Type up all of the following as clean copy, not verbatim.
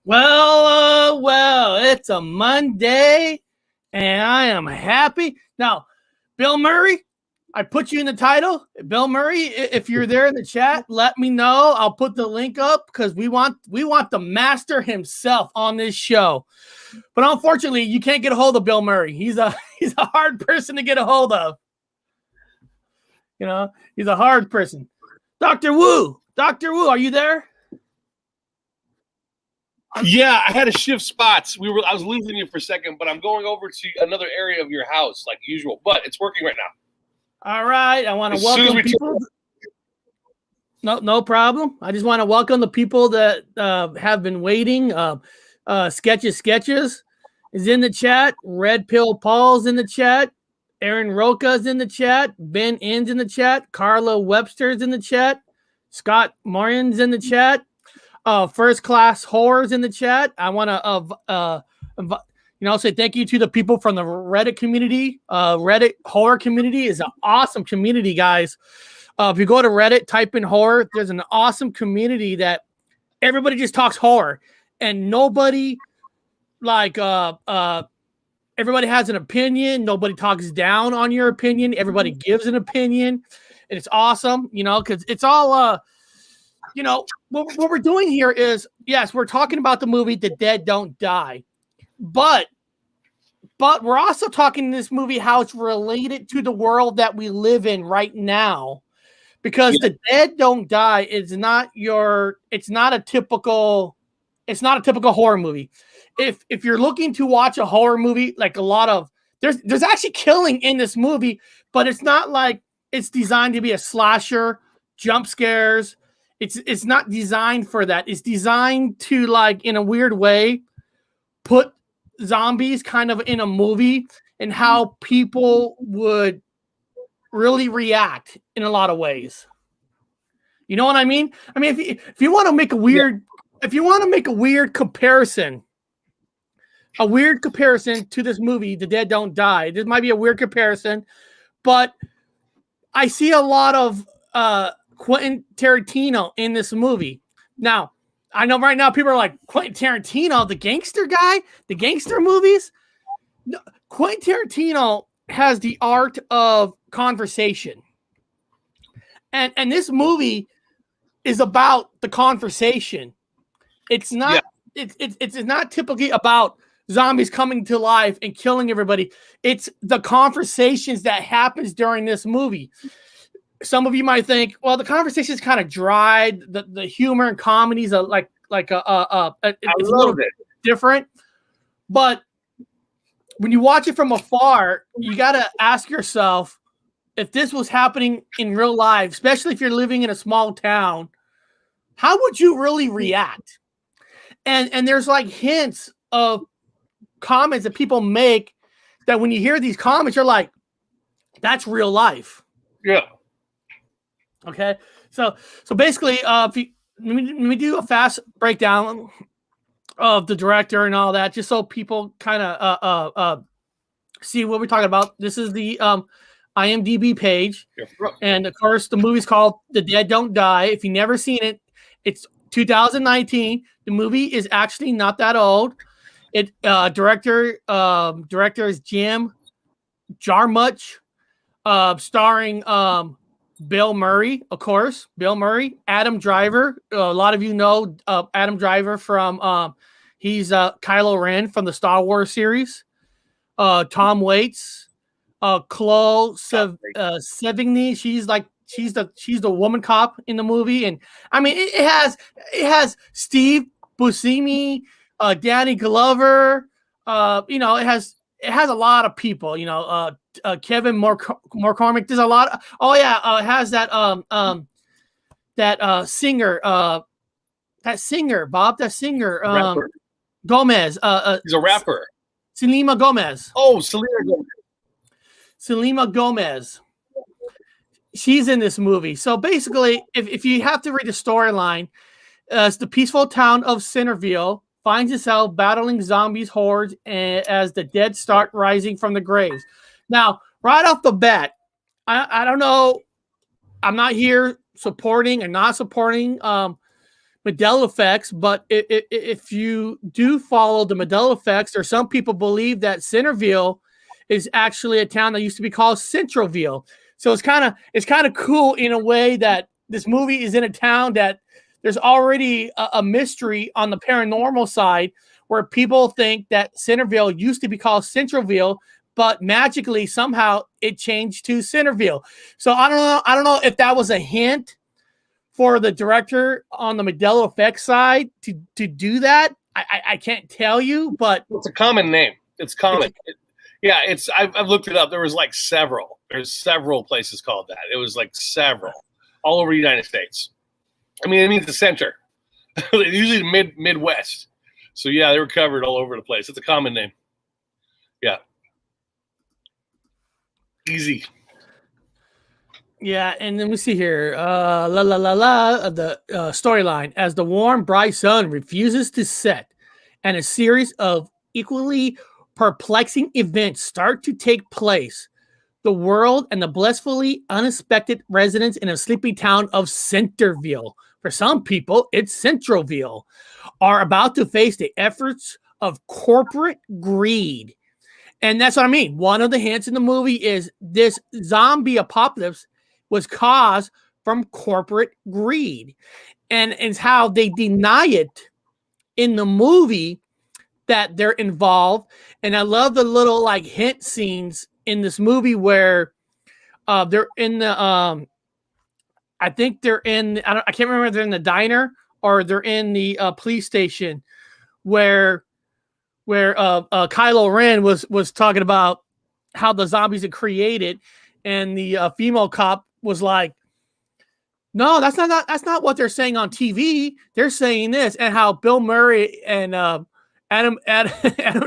Well, it's a Monday, and I am happy. Now, Bill Murray, I put you in the title. Bill Murray, if you're there in the chat, let me know. I'll put the link up because we want the master himself on this show. But unfortunately, you can't get a hold of Bill Murray. He's a hard person to get a hold of. You know, he's a hard person. Dr. Wu, are you there? Yeah, I had to shift spots. I was losing you for a second, but I'm going over to another area of your house like usual. But it's working right now. All right. I want to welcome people. No problem. I just want to welcome the people that have been waiting. Sketches is in the chat. Red Pill Paul's in the chat. Aaron Roca's in the chat. Ben Inn's in the chat. Carla Webster's in the chat. Scott Morin's in the chat. First Class Horrors in the chat. I want to say thank you to the people from the Reddit community. Reddit horror community is an awesome community, guys. If you go to Reddit, type in horror, there's an awesome community that everybody just talks horror, and nobody everybody has an opinion. Nobody talks down on your opinion. Everybody gives an opinion, and it's awesome, because it's all what we're doing here is, yes, we're talking about the movie The Dead Don't Die, but we're also talking in this movie how it's related to the world that we live in right now, because The Dead Don't Die is not a typical horror movie. If you're looking to watch a horror movie, like a lot of there's actually killing in this movie, but it's not like it's designed to be a slasher, jump scares. It's not designed for that. It's designed to, like, in a weird way, put zombies kind of in a movie and how people would really react in a lot of ways. You know what I mean? I mean, if you want to make a weird, comparison, to this movie, The Dead Don't Die, this might be a weird comparison, but I see a lot of Quentin Tarantino in this movie. Now, I know right now people are like, Quentin Tarantino, the gangster guy, the gangster movies. No, Quentin Tarantino has the art of conversation. And this movie is about the conversation. It's not it's not typically about zombies coming to life and killing everybody. It's the conversations that happens during this movie. Some of you might think, well, the conversation is kind of dry. The humor and comedies are it's a little bit different. But when you watch it from afar, you got to ask yourself, if this was happening in real life, especially if you're living in a small town, how would you really react? And there's like hints of comments that people make that when you hear these comments, you're like, that's real life. Yeah. Okay, so basically, let me do a fast breakdown of the director and all that, just so people kind of see what we're talking about. This is the IMDb page, and of course, the movie's called The Dead Don't Die. If you've never seen it, it's 2019. The movie is actually not that old. Director is Jim Jarmusch, starring Bill Murray, of course. Bill Murray, Adam Driver. A lot of you know Adam Driver from he's Kylo Ren from the Star Wars series. Tom Waits, Chloe Sevigny. She's the woman cop in the movie, and I mean it has Steve Buscemi, Danny Glover. It has a lot of people. Kevin McCormick. There's a lot. It has that singer. Bob. That singer. Gomez. He's a rapper. Selena Gomez. Oh, Selena Gomez. Selena Gomez. She's in this movie. So basically, if you have to read the storyline, it's the peaceful town of Centerville finds itself battling zombies, hordes, as the dead start rising from the graves. Now, right off the bat, I don't know. I'm not here supporting and not supporting Mandela effects, but if you do follow the Mandela effects, or some people believe that Centerville is actually a town that used to be called Centralville. So it's kind of cool in a way that this movie is in a town that there's already a mystery on the paranormal side, where people think that Centerville used to be called Centralville, but magically somehow it changed to Centerville. So I don't know if that was a hint for the director on the Mandela effects side to do that. I can't tell you, but it's a common name. It's common. I've looked it up. There was like several. There's several places called that. It was like several all over the United States. I mean, it means the center. Usually Midwest. So yeah, they were covered all over the place. It's a common name. Yeah. Easy. Yeah, and then we see here, the storyline. As the warm, bright sun refuses to set, and a series of equally perplexing events start to take place, the world and the blissfully unsuspected residents in a sleepy town of Centerville, for some people, it's Centralville, are about to face the efforts of corporate greed. And that's what I mean. One of the hints in the movie is this zombie apocalypse was caused from corporate greed. And it's how they deny it in the movie that they're involved. And I love the little like hint scenes in this movie where they're in the I think they're in I can't remember if they're in the diner or they're in the police station where Kylo Ren was talking about how the zombies are created, and the female cop was like, "No, that's not what they're saying on TV. They're saying this," and how Bill Murray and Adam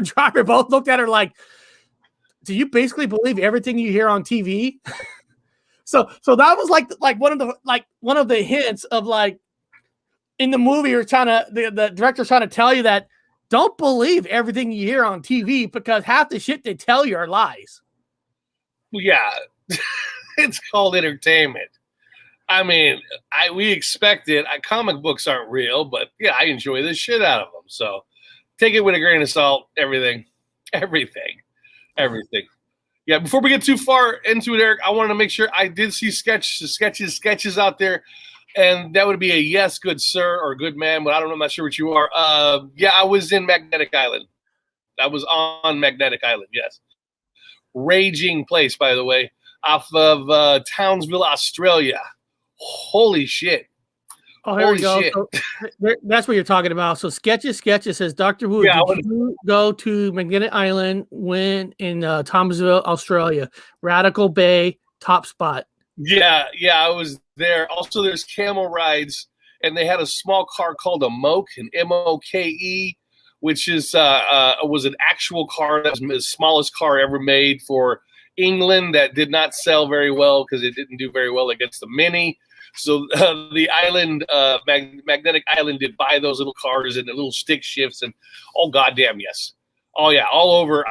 Driver both looked at her like, "Do you basically believe everything you hear on TV?" so that was like one of the hints of like in the movie, the director's trying to tell you that don't believe everything you hear on TV, because half the shit they tell you are lies. Yeah, it's called entertainment. I mean, we expect it. Comic books aren't real, but yeah, I enjoy the shit out of them. So take it with a grain of salt. Everything. Yeah, before we get too far into it, Eric, I wanted to make sure I did see sketches out there. And that would be a yes, good sir, or good man, but I don't know. I'm not sure what you are. Yeah, I was in Magnetic Island. I was on Magnetic Island, yes. Raging place, by the way, off of Townsville, Australia. Holy shit. Oh, here we go. So, that's what you're talking about. So Sketches says, Dr. Wu, did you go to Magnetic Island when in Townsville, Australia? Radical Bay, top spot. Yeah, I was there. Also, there's camel rides, and they had a small car called a Moke, an M-O-K-E, which is was an actual car that was the smallest car ever made for England that did not sell very well because it didn't do very well against the Mini. So the island, Magnetic Island, did buy those little cars and the little stick shifts, and oh goddamn yes, oh yeah, all over.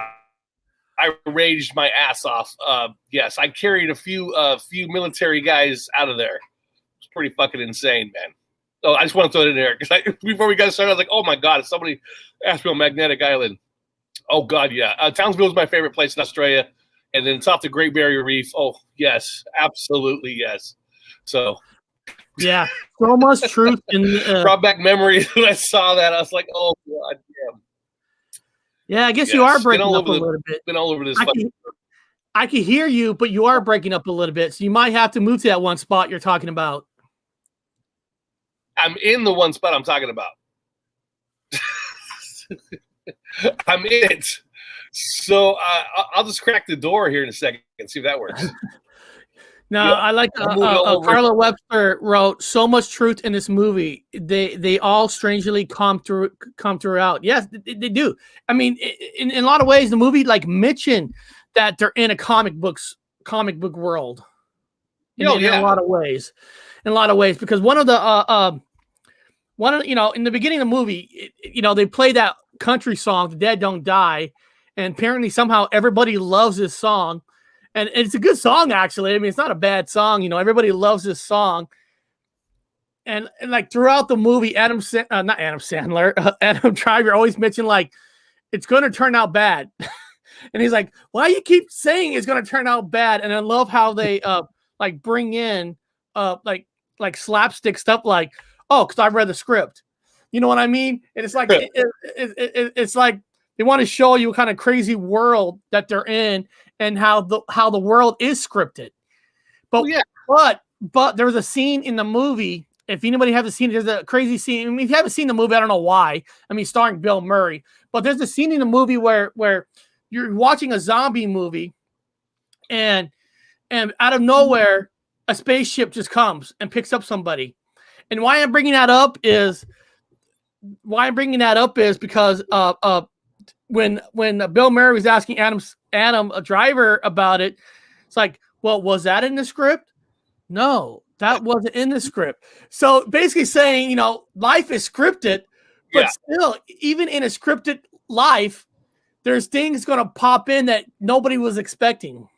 I raged my ass off. Yes, I carried a few military guys out of there. It's pretty fucking insane, man. Oh, I just want to throw it in there because before we got started, I was like, oh my god, if somebody asked me on Magnetic Island. Oh god, yeah. Townsville is my favorite place in Australia, and then it's off the Great Barrier Reef. Oh yes, absolutely yes. So. Yeah, so much truth in brought back memories when I saw that. I was like, oh god damn. Yeah, I guess you are breaking up a little bit. Been all over this. I can hear you, but you are breaking up a little bit. So you might have to move to that one spot you're talking about. I'm in the one spot I'm talking about. I'm in it. So I'll just crack the door here in a second and see if that works. No, yeah. I like Carla Webster wrote so much truth in this movie. They all strangely come throughout. Yes, they do. I mean, in a lot of ways, the movie like mentioned that they're in a comic book world. In a lot of ways, because one of the in the beginning of the movie, they play that country song, "The Dead Don't Die," and apparently somehow everybody loves this song. And it's a good song, actually. I mean, it's not a bad song. Everybody loves this song. and like throughout the movie, not Adam Sandler, Adam Driver always mentioned like it's going to turn out bad, and he's like, "Why you keep saying it's going to turn out bad?" And I love how they like bring in like slapstick stuff like, "Oh, because I read the script," you know what I mean? And it's like it's like they want to show you what kind of crazy world that they're in and how the world is scripted. But but there was a scene in the movie. If anybody hasn't seen it, there's a crazy scene. I mean, if you haven't seen the movie, I don't know why. I mean, starring Bill Murray. But there's a scene in the movie where you're watching a zombie movie, and out of nowhere, a spaceship just comes and picks up somebody. And why I'm bringing that up is because when Bill Murray was asking Adam a driver about it, it's like, well, was that in the script? No, that wasn't in the script. So basically saying, life is scripted, but still, even in a scripted life, there's things going to pop in that nobody was expecting,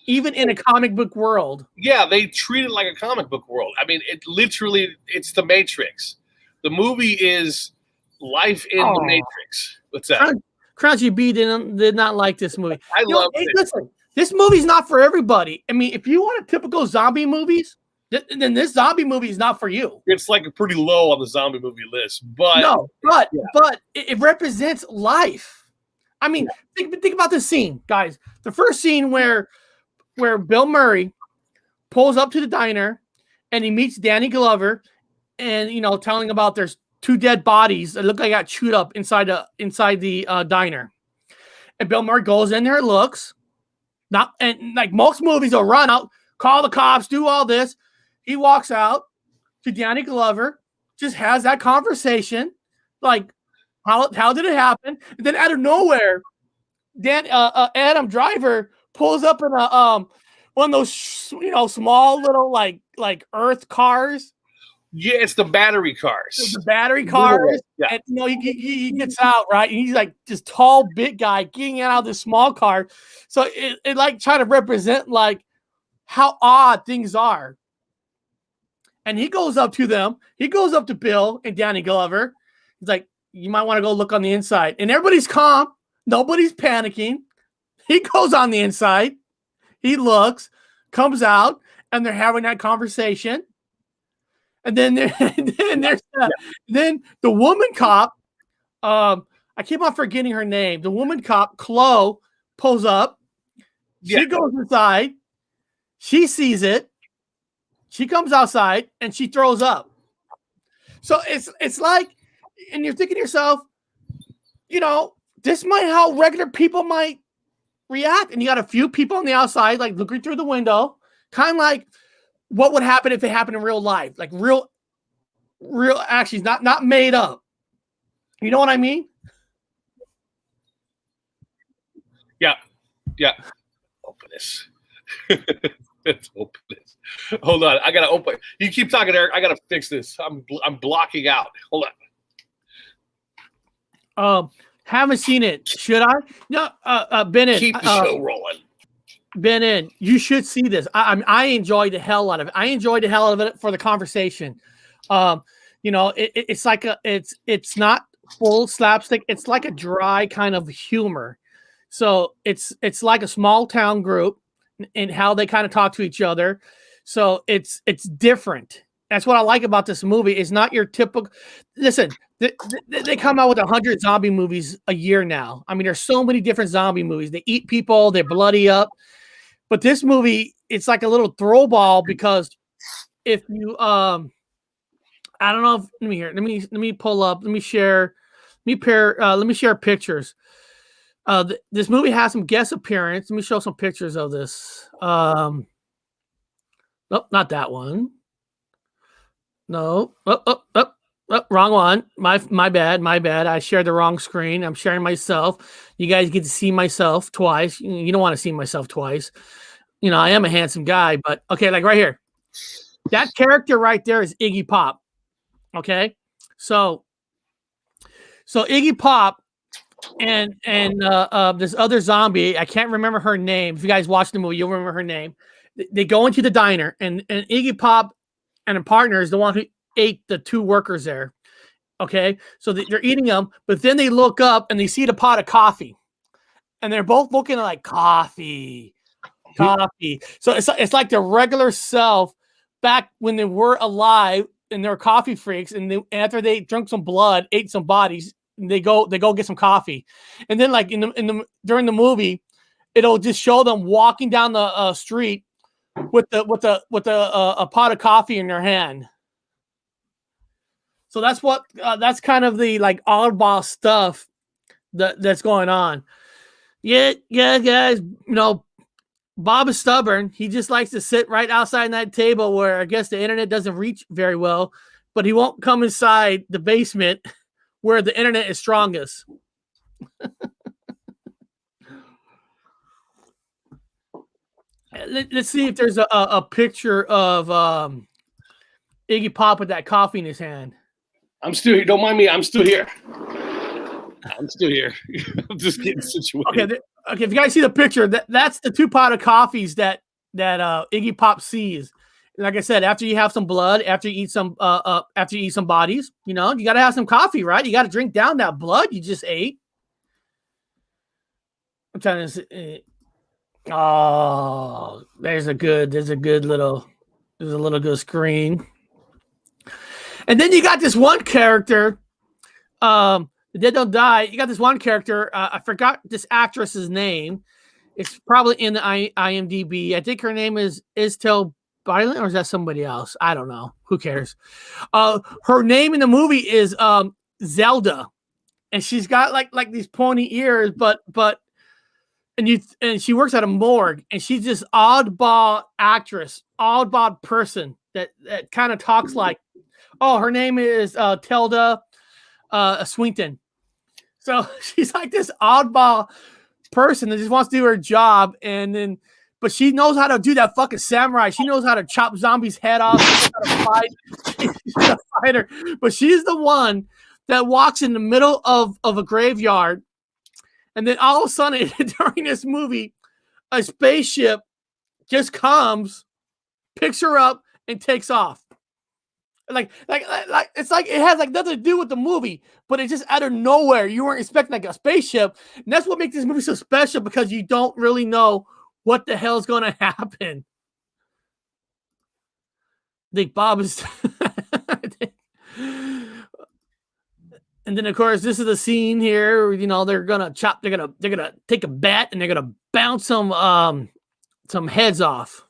even in a comic book world. Yeah, they treat it like a comic book world. I mean, it's the Matrix. The movie is life in the Matrix. What's that? Crunchy B did not like this movie. I love it. Listen, this movie's not for everybody. I mean, if you want a typical zombie movies, then this zombie movie is not for you. It's like a pretty low on the zombie movie list, but it represents life. I mean, think about this scene, guys. The first scene where Bill Murray pulls up to the diner and he meets Danny Glover, and telling about there's 2 dead bodies that look like got chewed up inside the diner. And Bill Murray goes in there, looks, and like most movies, will run out, call the cops, do all this. He walks out to Danny Glover, just has that conversation, like, how did it happen? And then out of nowhere, Adam Driver pulls up in a one of those small little like Earth cars. Yeah, it's the battery cars. It's the battery cars. Yeah. And he gets out, right? And he's like this tall, big guy getting out of this small car. So it like trying to represent like how odd things are. And he goes up to them. He goes up to Bill and Danny Glover. He's like, you might want to go look on the inside. And everybody's calm. Nobody's panicking. He goes on the inside. He looks, comes out, and they're having that conversation. And then then the woman cop, I keep on forgetting her name. The woman cop, Chloe, pulls up. She goes inside. She sees it. She comes outside and she throws up. So it's like, and you're thinking to yourself, this might how regular people might react. And you got a few people on the outside, like looking through the window, kind of like what would happen if it happened in real life, like real actions, not made up. You know what I mean? Yeah. Open this. Let's open this. Hold on, I gotta open. You keep talking, Eric. I gotta fix this. I'm blocking out. Hold on. Haven't seen it. Should I? No. Ben, keep the show rolling. Ben, you should see this. I enjoyed the hell out of it. I enjoyed the hell out of it for the conversation. It's like it's not full slapstick. It's like a dry kind of humor. So it's like a small town group and how they kind of talk to each other. So it's different. That's what I like about this movie. It's not your typical. Listen, they come out with 100 zombie movies a year now. I mean, there's so many different zombie movies. They eat people, they bloody up. But this movie, it's like a little throw ball because if you, I don't know. Let me pull up. Let me share pictures. This movie has some guest appearance. Let me show some pictures of this. Nope, not that one. No. Wrong one. My bad. I shared the wrong screen. I'm sharing myself. You guys get to see myself twice. You don't want to see myself twice. I am a handsome guy, but okay, like right here. That character right there is Iggy Pop. Okay? So Iggy Pop and this other zombie, I can't remember her name. If you guys watch the movie, you'll remember her name. They go into the diner, and Iggy Pop and a partner is the one ate the 2 workers there. Okay, so they're eating them, but then they look up and they see the pot of coffee, and they're both looking at like coffee. So it's like their regular self back when they were alive and they're coffee freaks, and after they drank some blood, ate some bodies, they go get some coffee, and then like during the movie, it'll just show them walking down the street with a pot of coffee in their hand. So that's kind of the like oddball stuff that's going on. Yeah, guys. Bob is stubborn. He just likes to sit right outside that table where I guess the internet doesn't reach very well, but he won't come inside the basement where the internet is strongest. Let's see if there's a picture of Iggy Pop with that coffee in his hand. I'm still here. Don't mind me. I'm still here. I'm just getting situated. Okay. If you guys see the picture, that's the 2 pot of coffees that Iggy Pop sees. Like I said, after you have some blood, after you eat some bodies, you got to have some coffee, right? You got to drink down that blood you just ate. I'm trying to see. Oh, there's a little good screen. And then you got this one character, The Dead Don't Die. You got this one character. I forgot this actress's name. It's probably in the IMDb. I think her name is Istel Violent, or is that somebody else? I don't know. Who cares? Her name in the movie is Zelda, and she's got like these pointy ears, and she works at a morgue, and she's this oddball actress, oddball person that kind of talks like. Oh, her name is Tilda Swinton. So she's like this oddball person that just wants to do her job, but she knows how to do that fucking samurai. She knows how to chop zombies' head off. She knows how to fight. She's a fighter, but she's the one that walks in the middle of a graveyard, and then all of a sudden during this movie, a spaceship just comes, picks her up, and takes off. Like it's like it has like nothing to do with the movie, but it's just out of nowhere. You weren't expecting like a spaceship, and that's what makes this movie so special, because you don't really know what the hell is going to happen. I think Bob is, and then of course this is the scene here. They're gonna take a bat and they're gonna bounce some heads off.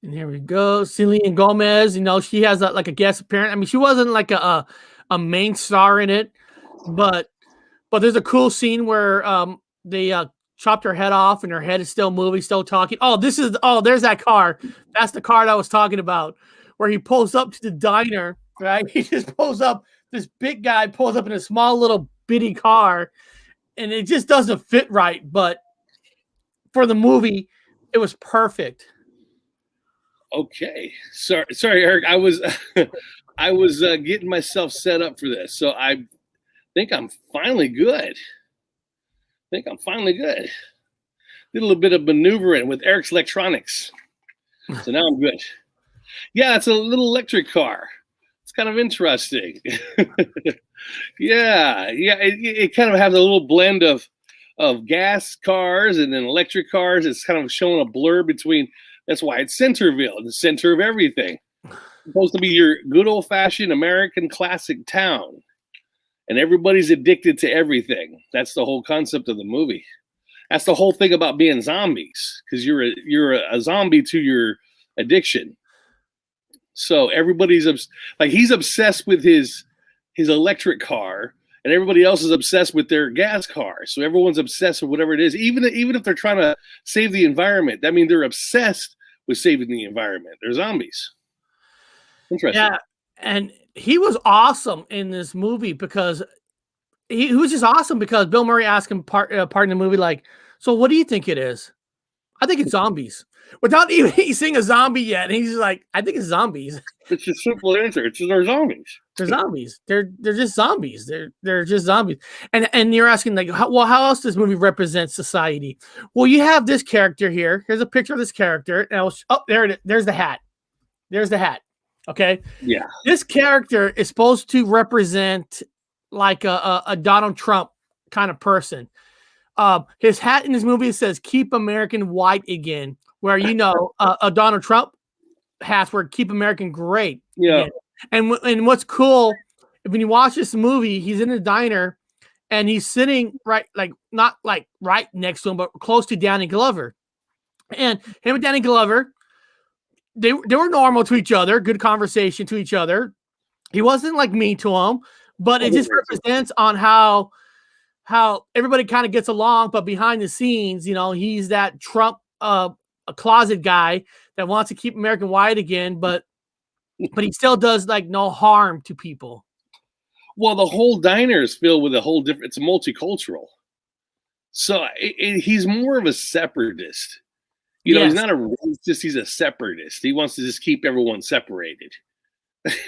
And here we go. Selena Gomez, she has a guest appearance. I mean, she wasn't like a main star in it, but there's a cool scene where they chopped her head off and her head is still moving, still talking. There's that car. That's the car I was talking about, where he pulls up to the diner, right? He just pulls up. This big guy pulls up in a small little bitty car, and it just doesn't fit right. But for the movie, it was perfect. Okay, sorry, Eric. I was getting myself set up for this, so I think I'm finally good. Did a little bit of maneuvering with Eric's electronics, so now I'm good. Yeah, it's a little electric car. It's kind of interesting. yeah. It kind of has a little blend of gas cars and then electric cars. It's kind of showing a blur between. That's why it's Centerville, the center of everything. It's supposed to be your good old-fashioned American classic town. And everybody's addicted to everything. That's the whole concept of the movie. That's the whole thing about being zombies, because you're a zombie to your addiction. So everybody's he's obsessed with his electric car, and everybody else is obsessed with their gas car. So everyone's obsessed with whatever it is, even if they're trying to save the environment. That means they're obsessed with saving the environment. They're zombies. Interesting. Yeah, and he was awesome in this movie because he was just awesome because Bill Murray asked him part in the movie, like, so what do you think it is? I think it's zombies. Without even seeing a zombie yet, and he's just like, I think it's zombies. It's a simple answer. They're zombies. They're zombies. They're just zombies. They're just zombies. And you're asking like, how else does this movie represent society? Well, you have this character here. Here's a picture of this character. And there it is. There's the hat. Okay. Yeah. This character is supposed to represent like a Donald Trump kind of person. His hat in this movie says "Keep American White Again," where a Donald Trump hats where "Keep American Great" Yeah. again. And what's cool when you watch this movie, he's in a diner and he's sitting not right next to him, but close to Danny Glover. And him and Danny Glover, they were normal to each other, good conversation to each other. He wasn't like mean to him, but it just represents on how everybody kind of gets along, but behind the scenes, he's that Trump a closet guy that wants to keep American white again, but he still does like no harm to people. Well, the whole diner is filled with a whole different. It's multicultural, so he's more of a separatist. He's not a racist. He's a separatist. He wants to just keep everyone separated.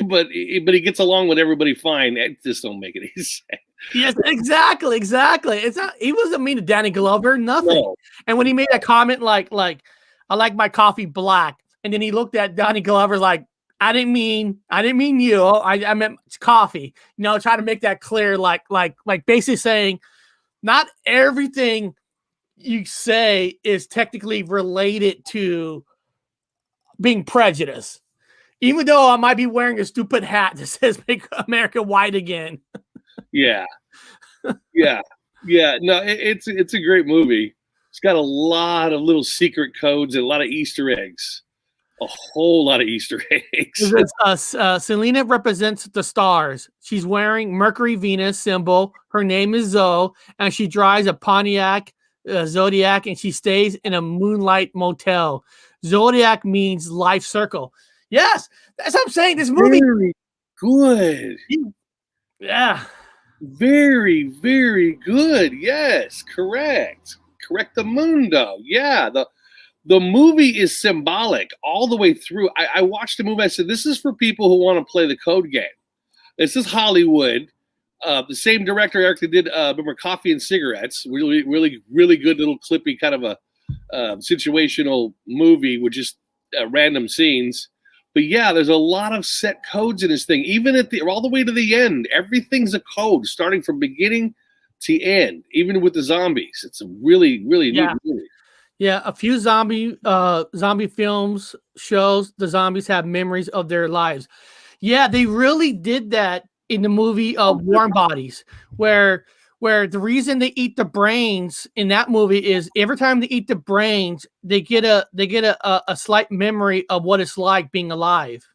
but he gets along with everybody fine. It just don't make any sense. Yes, exactly. It's not. He wasn't mean to Danny Glover. Nothing. No. And when he made a comment like I like my coffee black, and then he looked at Danny Glover like, I didn't mean you. I meant coffee. Try to make that clear. Like basically saying, not everything you say is technically related to being prejudiced. Even though I might be wearing a stupid hat that says "Make America White Again." Yeah. No, it's a great movie. It's got a lot of little secret codes and a lot of Easter eggs. A whole lot of Easter eggs. Selena represents the stars. She's wearing Mercury Venus symbol. Her name is Zoe, and she drives a Pontiac Zodiac, and she stays in a moonlight motel. Zodiac means life circle. Yes, that's what I'm saying. This movie, very good. Yeah, very, very good. Yes, correct. Correctamundo. Yeah, the movie is symbolic all the way through. I watched the movie. I said, this is for people who want to play the code game. This is Hollywood. The same director actually did, remember, Coffee and Cigarettes. Really, really, really good little clippy kind of a situational movie with just random scenes. But yeah, there's a lot of set codes in this thing. Even all the way to the end, everything's a code, starting from beginning to end. Even with the zombies, it's a really, really neat movie. Yeah, a few zombie films shows the zombies have memories of their lives. Yeah, they really did that in the movie Warm Bodies, where the reason they eat the brains in that movie is every time they eat the brains, they get a slight memory of what it's like being alive.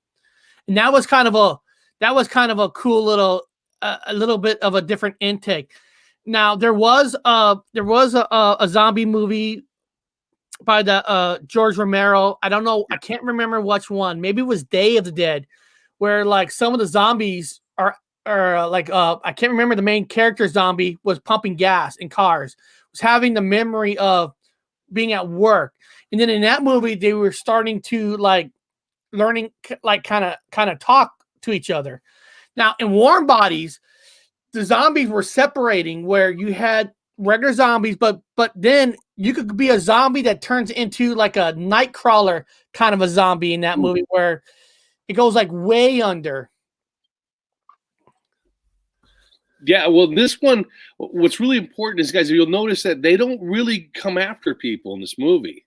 And that was kind of a cool little a little bit of a different intake. Now there was a zombie movie by the George Romero. I don't know, I can't remember which one. Maybe it was Day of the Dead, where like some of the zombies are I can't remember, the main character zombie was pumping gas in cars, was having the memory of being at work. And then in that movie, they were starting to learning kind of talk to each other. Now in Warm Bodies, the zombies were separating, where you had regular zombies, but then you could be a zombie that turns into like a Nightcrawler kind of a zombie in that movie, where it goes like way under. Yeah, well, this one, what's really important is, guys, you'll notice that they don't really come after people in this movie.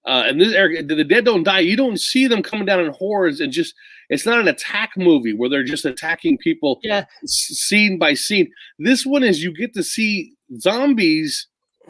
And this, the dead don't die. You don't see them coming down in hordes and just, it's not an attack movie where they're just attacking people scene by scene. This one is, you get to see zombies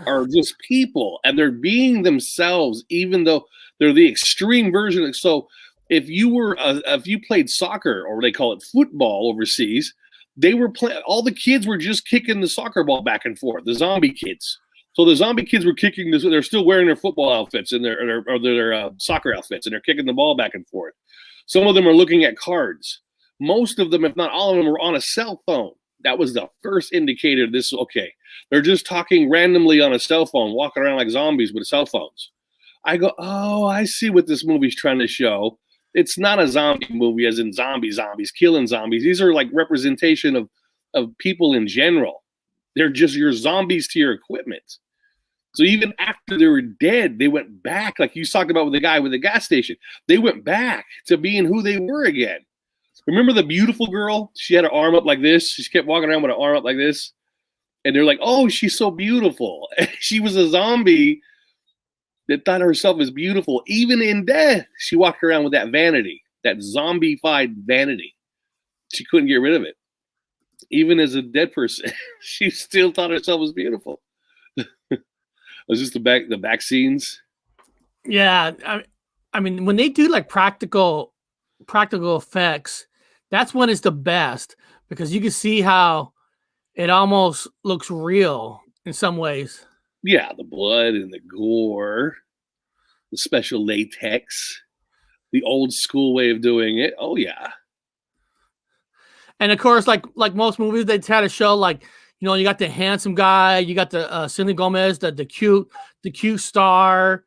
are just people and they're being themselves, even though they're the extreme version. So if you played soccer, or they call it football overseas, they were all the kids were just kicking the soccer ball back and forth, the zombie kids. So the zombie kids were kicking this, they're still wearing their football outfits and their soccer outfits, and they're kicking the ball back and forth. Some of them are looking at cards. Most of them, if not all of them, were on a cell phone. That was the first indicator of this. Okay, they're just talking randomly on a cell phone, walking around like zombies with cell phones. I go, oh, I see what this movie's trying to show. It's not a zombie movie as in zombies killing zombies. These are like representation of people in general. They're just your zombies to your equipment. So even after they were dead, they went back, like you talked about with the guy with the gas station. They went back to being who they were again. Remember the beautiful girl? She had her arm up like this. She kept walking around with her arm up like this. And they're like, oh, she's so beautiful. She was a zombie that thought herself as beautiful. Even in death, she walked around with that vanity, that zombified vanity. She couldn't get rid of it. Even as a dead person, she still thought herself was beautiful. Was this the back scenes? Yeah, I mean, when they do like practical effects, that's when it's the best because you can see how it almost looks real in some ways. Yeah, the blood and the gore, the special latex, the old school way of doing it. Oh yeah. And of course, like most movies, they try to show like, you know, you got the handsome guy, you got the Selena Gomez, the cute star.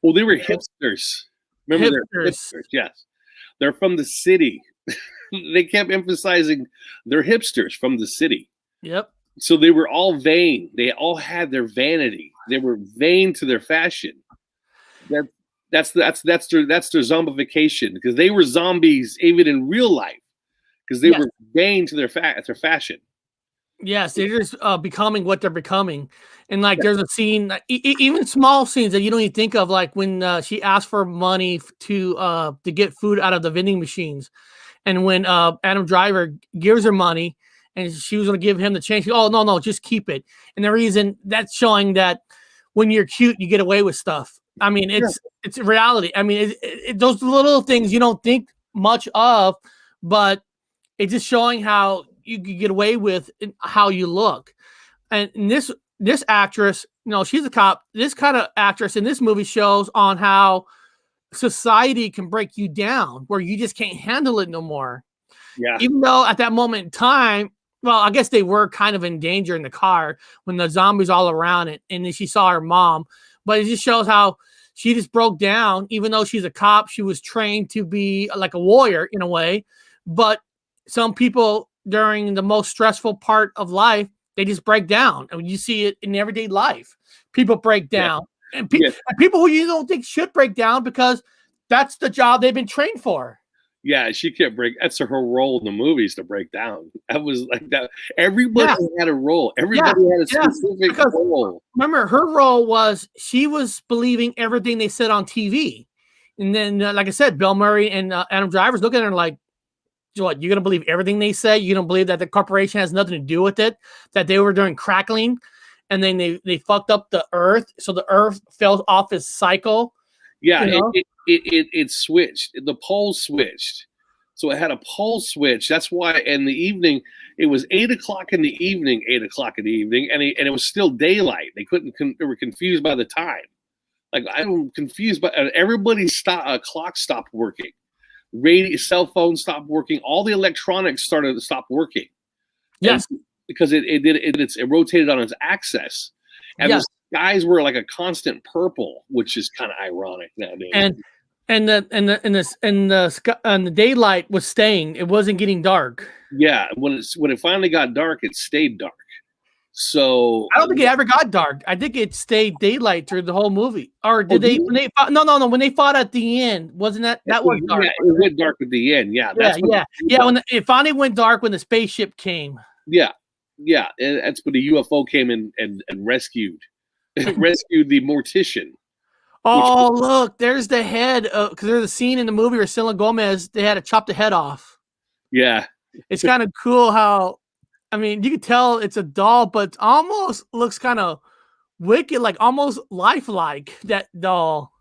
Well, they were hipsters. Remember, they're hipsters. Yes, they're from the city. They kept emphasizing they're hipsters from the city. Yep. So they were all vain. They all had their vanity. They were vain to their fashion. That's their zombification because they were zombies even in real life because they were vain to their fashion. Yes, they're just becoming what they're becoming. And like there's a scene, even small scenes that you don't even think of, like when she asked for money to get food out of the vending machines. And when Adam Driver gives her money and she was going to give him the change, oh, no, just keep it. And the reason that's showing that when you're cute, you get away with stuff. I mean, it's reality. I mean, those little things you don't think much of, but it's just showing how you can get away with how you look. And this actress, you know, she's a cop. This kind of actress in this movie shows on how society can break you down where you just can't handle it no more. Yeah. Even though at that moment in time, well, I guess they were kind of in danger in the car when the zombies all around it. And then she saw her mom, but it just shows how she just broke down. Even though she's a cop, she was trained to be like a warrior in a way. But some people during the most stressful part of life, they just break down. And you see it in everyday life. People break down. Yeah. And people who you don't think should break down because that's the job they've been trained for. Yeah, she kept breaking. That's her role in the movies, to break down. That was like that. Everybody had a role. Everybody had a specific role. Remember, her role was she was believing everything they said on TV. And then, like I said, Bill Murray and Adam Driver's looking at her like, what, you're going to believe everything they say? You don't believe that the corporation has nothing to do with it, that they were doing crackling, and then they fucked up the earth, so the earth fell off its cycle. Yeah, you know? it switched. The pole switched. So it had a pole switch. That's why in the evening, it was 8 o'clock in the evening, and it was still daylight. They were confused by the time. Like, I'm confused, but everybody's clock stopped working. Radio, cell phones stopped working. All the electronics started to stop working. Yes, because it rotated on its axis, and the skies were like a constant purple, which is kind of ironic nowadays. And the daylight was staying. It wasn't getting dark. Yeah, when it finally got dark, it stayed dark. So I don't think it ever got dark. I think it stayed daylight through the whole movie. Or did they? When they fought, no. When they fought at the end, wasn't that was dark? Yeah, it went dark at the end. Yeah, When it finally went dark when the spaceship came. Yeah. That's when the UFO came and rescued the mortician. Oh, look! There's the head. Because there's a scene in the movie where Selena Gomez, they had to chop the head off. Yeah, it's kind of cool how. I mean, you can tell it's a doll, but it almost looks kind of wicked, like almost lifelike, that doll.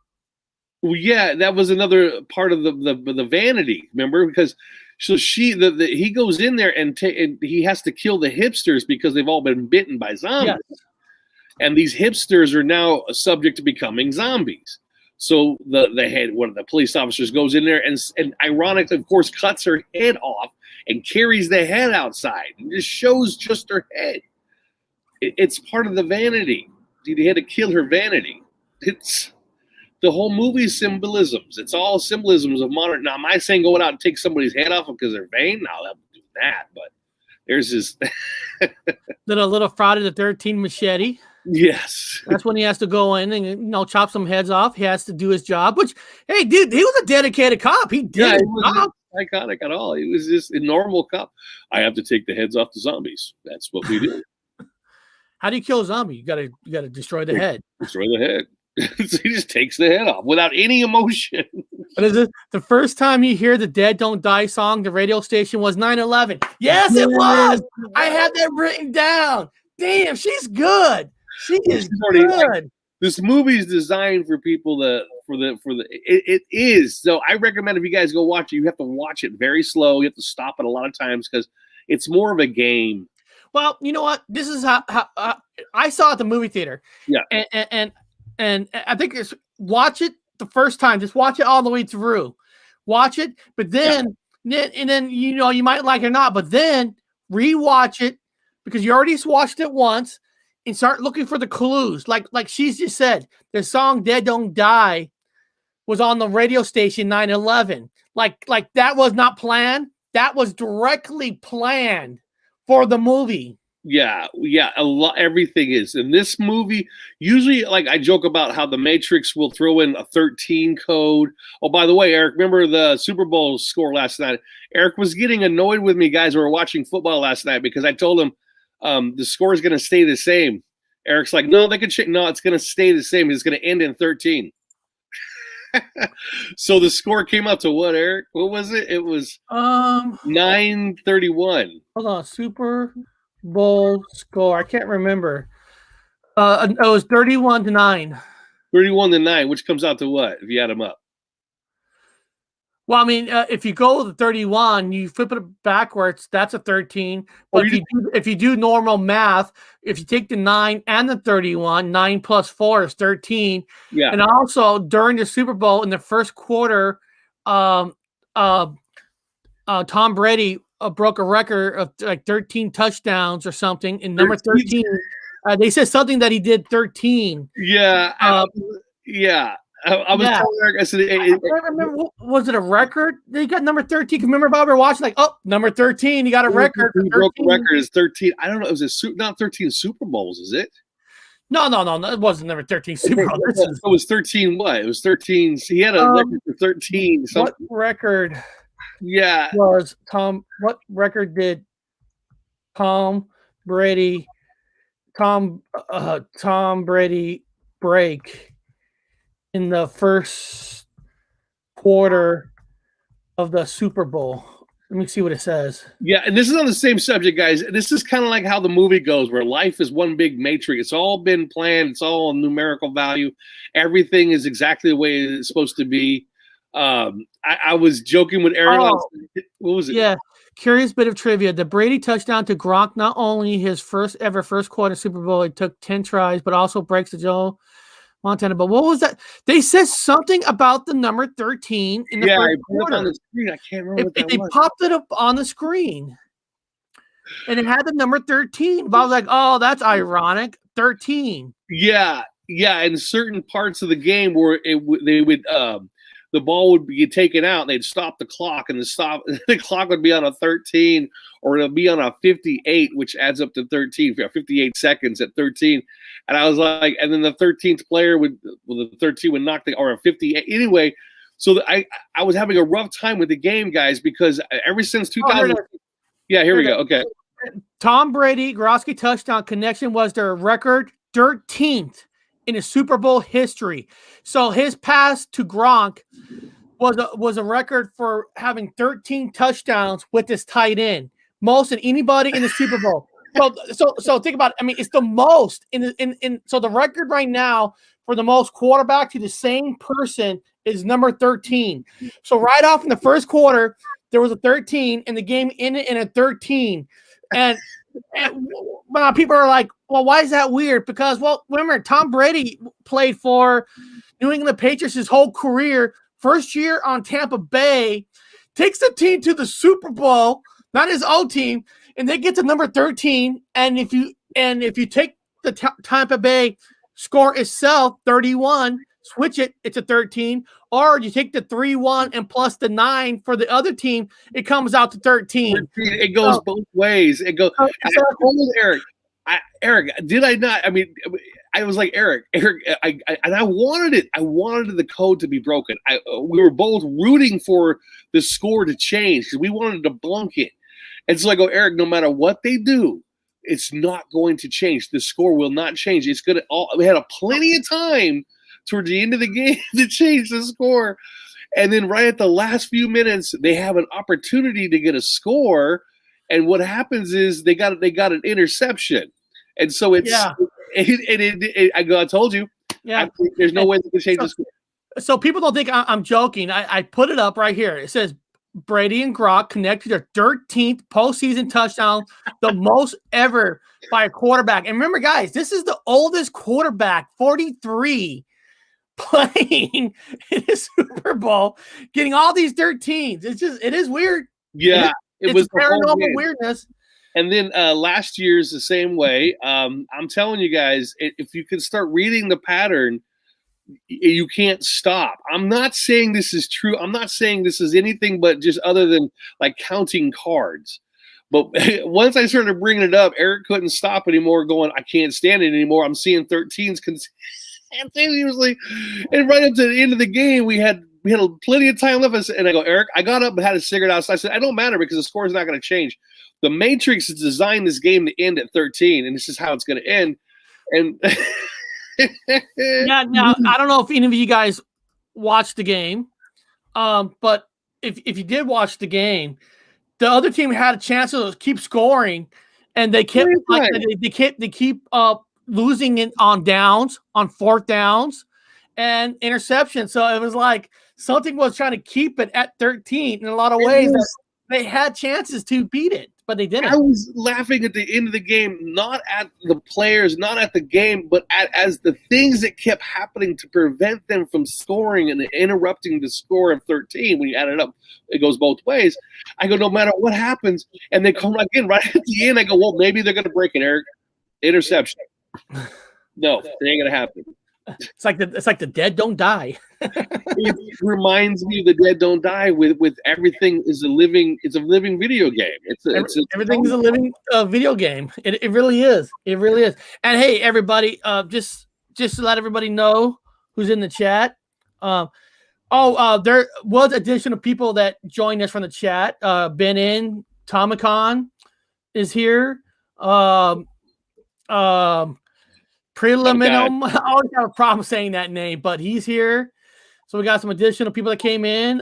Well, yeah, that was another part of the vanity, remember? Because so he goes in there and he has to kill the hipsters because they've all been bitten by zombies. Yes. And these hipsters are now subject to becoming zombies. So one of the police officers goes in there and ironically, of course, cuts her head off and carries the head outside and just shows just her head. It's part of the vanity. He had to kill her vanity. It's the whole movie's symbolisms. It's all symbolisms of modern. Now, am I saying going out and take somebody's head off because they're vain? No, that would do that. But there's this little Friday the 13th machete. Yes, that's when he has to go in and chop some heads off. He has to do his job. Which, hey, dude, he was a dedicated cop. He did his job. iconic at all. He was just a normal cop. I have to take the heads off the zombies. That's what we do. How do you kill a zombie? You gotta destroy the head. Destroy the head. So he just takes the head off without any emotion. But is it the first time you hear the Dead Don't Die song? The radio station was 9/11. Yes, it was. I had that written down. Damn, she's good. She is good. Like, this movie is designed for people it is. So I recommend if you guys go watch it, you have to watch it very slow. You have to stop it a lot of times because it's more of a game. Well, you know what? This is how I saw it at the movie theater. Yeah, and I think it's watch it the first time. Just watch it all the way through. Watch it, but then you know you might like it or not. But then rewatch it because you already watched it once, and start looking for the clues. Like she's just said, the song "Dead Don't Die" was on the radio station 9/11. Like that was not planned. That was directly planned for the movie. Yeah, a lot. Everything is in this movie. Usually, like I joke about how the Matrix will throw in a 13 code. Oh, by the way, Eric, remember the Super Bowl score last night? Eric was getting annoyed with me, guys. We were watching football last night because I told him the score is going to stay the same. Eric's like, no, they can change. No, it's going to stay the same. It's going to end in 13. So the score came out to what, Eric? What was it? It was 9-31. Hold on, Super Bowl score. I can't remember. It was 31-9. 31-9, which comes out to what if you add them up? Well, I mean, if you go to 31, you flip it backwards. That's a 13. But if you do normal math, if you take the 9 and the 31, 9 plus 4 is 13. Yeah. And also during the Super Bowl in the first quarter, Tom Brady broke a record of like 13 touchdowns or something. And number 13, they said something that he did 13. Yeah. Yeah. I was telling Eric, I said, I remember, was it a record? They got number 13. Remember, Bob, we were watching like, oh, number 13. You got a record. He broke the record. Is 13. I don't know. It was not 13 Super Bowls, is it? No. It wasn't number 13 Super Bowl. It was 13 what? It was 13. He had a record for 13. What record? Yeah. Was Tom? What record did Tom Brady break in the first quarter of the Super Bowl? Let me see what it says. Yeah, and this is on the same subject, guys. This is kind of like how the movie goes, where life is one big matrix. It's all been planned. It's all a numerical value. Everything is exactly the way it's supposed to be. I was joking with Aaron. What was it? Yeah, curious bit of trivia. The Brady touchdown to Gronk, not only his first quarter Super Bowl, it took 10 tries, but also breaks the Joe Montana. But what was that? They said something about the number 13 in the first quarter. On the screen. I can't remember what that they was. popped it up on the screen. And it had the number 13. But I was like, oh, that's ironic. 13. Yeah. In certain parts of the game where they would the ball would be taken out, and they'd stop the clock, and the clock would be on a 13, or it'll be on a 58, which adds up to 13, 58 seconds at 13. And I was like, and then the 13th player the 13 would knock or a 58. Anyway, so I was having a rough time with the game, guys, because ever since 2000. Yeah, here we go. Okay. Tom Brady, Groski touchdown connection was their record 13th in a Super Bowl history. So his pass to Gronk was a record for having 13 touchdowns with this tight end, most than anybody in the Super Bowl. So think about it. I mean, it's the most so the record right now for the most quarterback to the same person is number 13. So right off in the first quarter, there was a 13, and the game ended in a 13. And people are like, well, why is that weird? Because, well, remember, Tom Brady played for New England Patriots his whole career. First year on Tampa Bay, takes the team to the Super Bowl, not his old team, and they get to number 13. And if you take the Tampa Bay score itself, 31, switch it, it's a 13. Or you take the 3-1 and plus the 9 for the other team, it comes out to 13. It goes both ways. It goes. I told Eric, did I not? I mean, I was like, Eric, and I wanted it. I wanted the code to be broken. We were both rooting for the score to change because we wanted to bunk it. And so I go, Eric, no matter what they do, it's not going to change. The score will not change. It's going to. We had plenty of time toward the end of the game to change the score, and then right at the last few minutes, they have an opportunity to get a score. And what happens is they got an interception, and so it's. Yeah. I told you. Yeah. There's no way they can change the score. So people don't think I'm joking. I put it up right here. It says Brady and Gronk connected their 13th postseason touchdown, the most ever by a quarterback. And remember, guys, this is the oldest quarterback, 43, playing in the Super Bowl, getting all these 13s. It is weird. Yeah, it was paranormal weirdness. And then last year's the same way. I'm telling you guys, if you can start reading the pattern, you can't stop. I'm not saying this is true. I'm not saying this is anything but just other than like counting cards. But once I started bringing it up, Eric couldn't stop anymore going, I can't stand it anymore. I'm seeing 13s continuously. And right up to the end of the game, we had plenty of time left. And I go, Eric, I got up and had to figure it out. So I said, I don't matter because the score is not going to change. The Matrix has designed this game to end at 13, and this is how it's going to end. And yeah, now I don't know if any of you guys watched the game, but if you did watch the game, the other team had a chance to keep scoring, and they kept they keep losing it on downs, on fourth downs, and interceptions. So it was like something was trying to keep it at 13 in a lot of ways. They had chances to beat it, but they didn't. I was laughing at the end of the game, not at the players, not at the game, but as the things that kept happening to prevent them from scoring and interrupting the score of 13. When you add it up, it goes both ways. I go, no matter what happens, and they come again right at the end. I go, well, maybe they're going to break it, Eric. Interception. No, it ain't going to happen. It's like the dead don't die. It reminds me of the dead don't die with everything is a living video game. Everything is a living video game. It really is. It really is. And hey, everybody, just to let everybody know who's in the chat. There was additional people that joined us from the chat. Ben Tomicon is here. Preliminum. I always have a problem saying that name, but he's here. So we got some additional people that came in.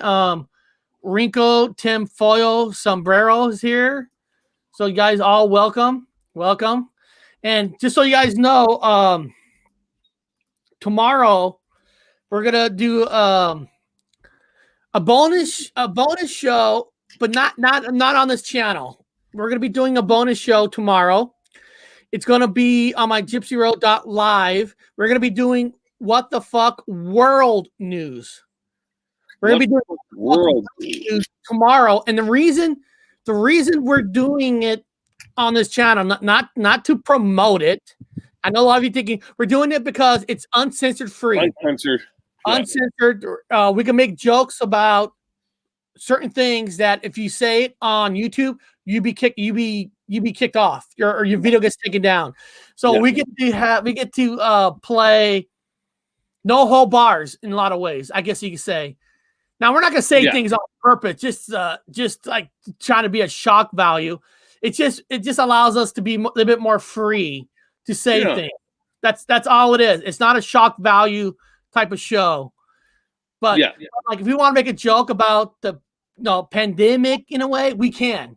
Rinko, Tim Foyle, Sombrero is here. So you guys all welcome. And just so you guys know, tomorrow we're gonna do a bonus show, but not on this channel. We're gonna be doing a bonus show tomorrow. It's going to be on my gypsyroad.live. We're going to be doing What the Fuck World News. We're going to be doing World News tomorrow. And the reason we're doing it on this channel, not to promote it. I know a lot of you thinking we're doing it because it's uncensored free. Uncensored. We can make jokes about certain things that if you say it on YouTube, you'd be kicked off. Your video gets taken down. So we get to play no whole bars in a lot of ways, I guess you could say. Now we're not gonna say things on purpose, just like trying to be a shock value. It just allows us to be a little bit more free to say things. That's all it is. It's not a shock value type of show. But like if we want to make a joke about the pandemic in a way, we can.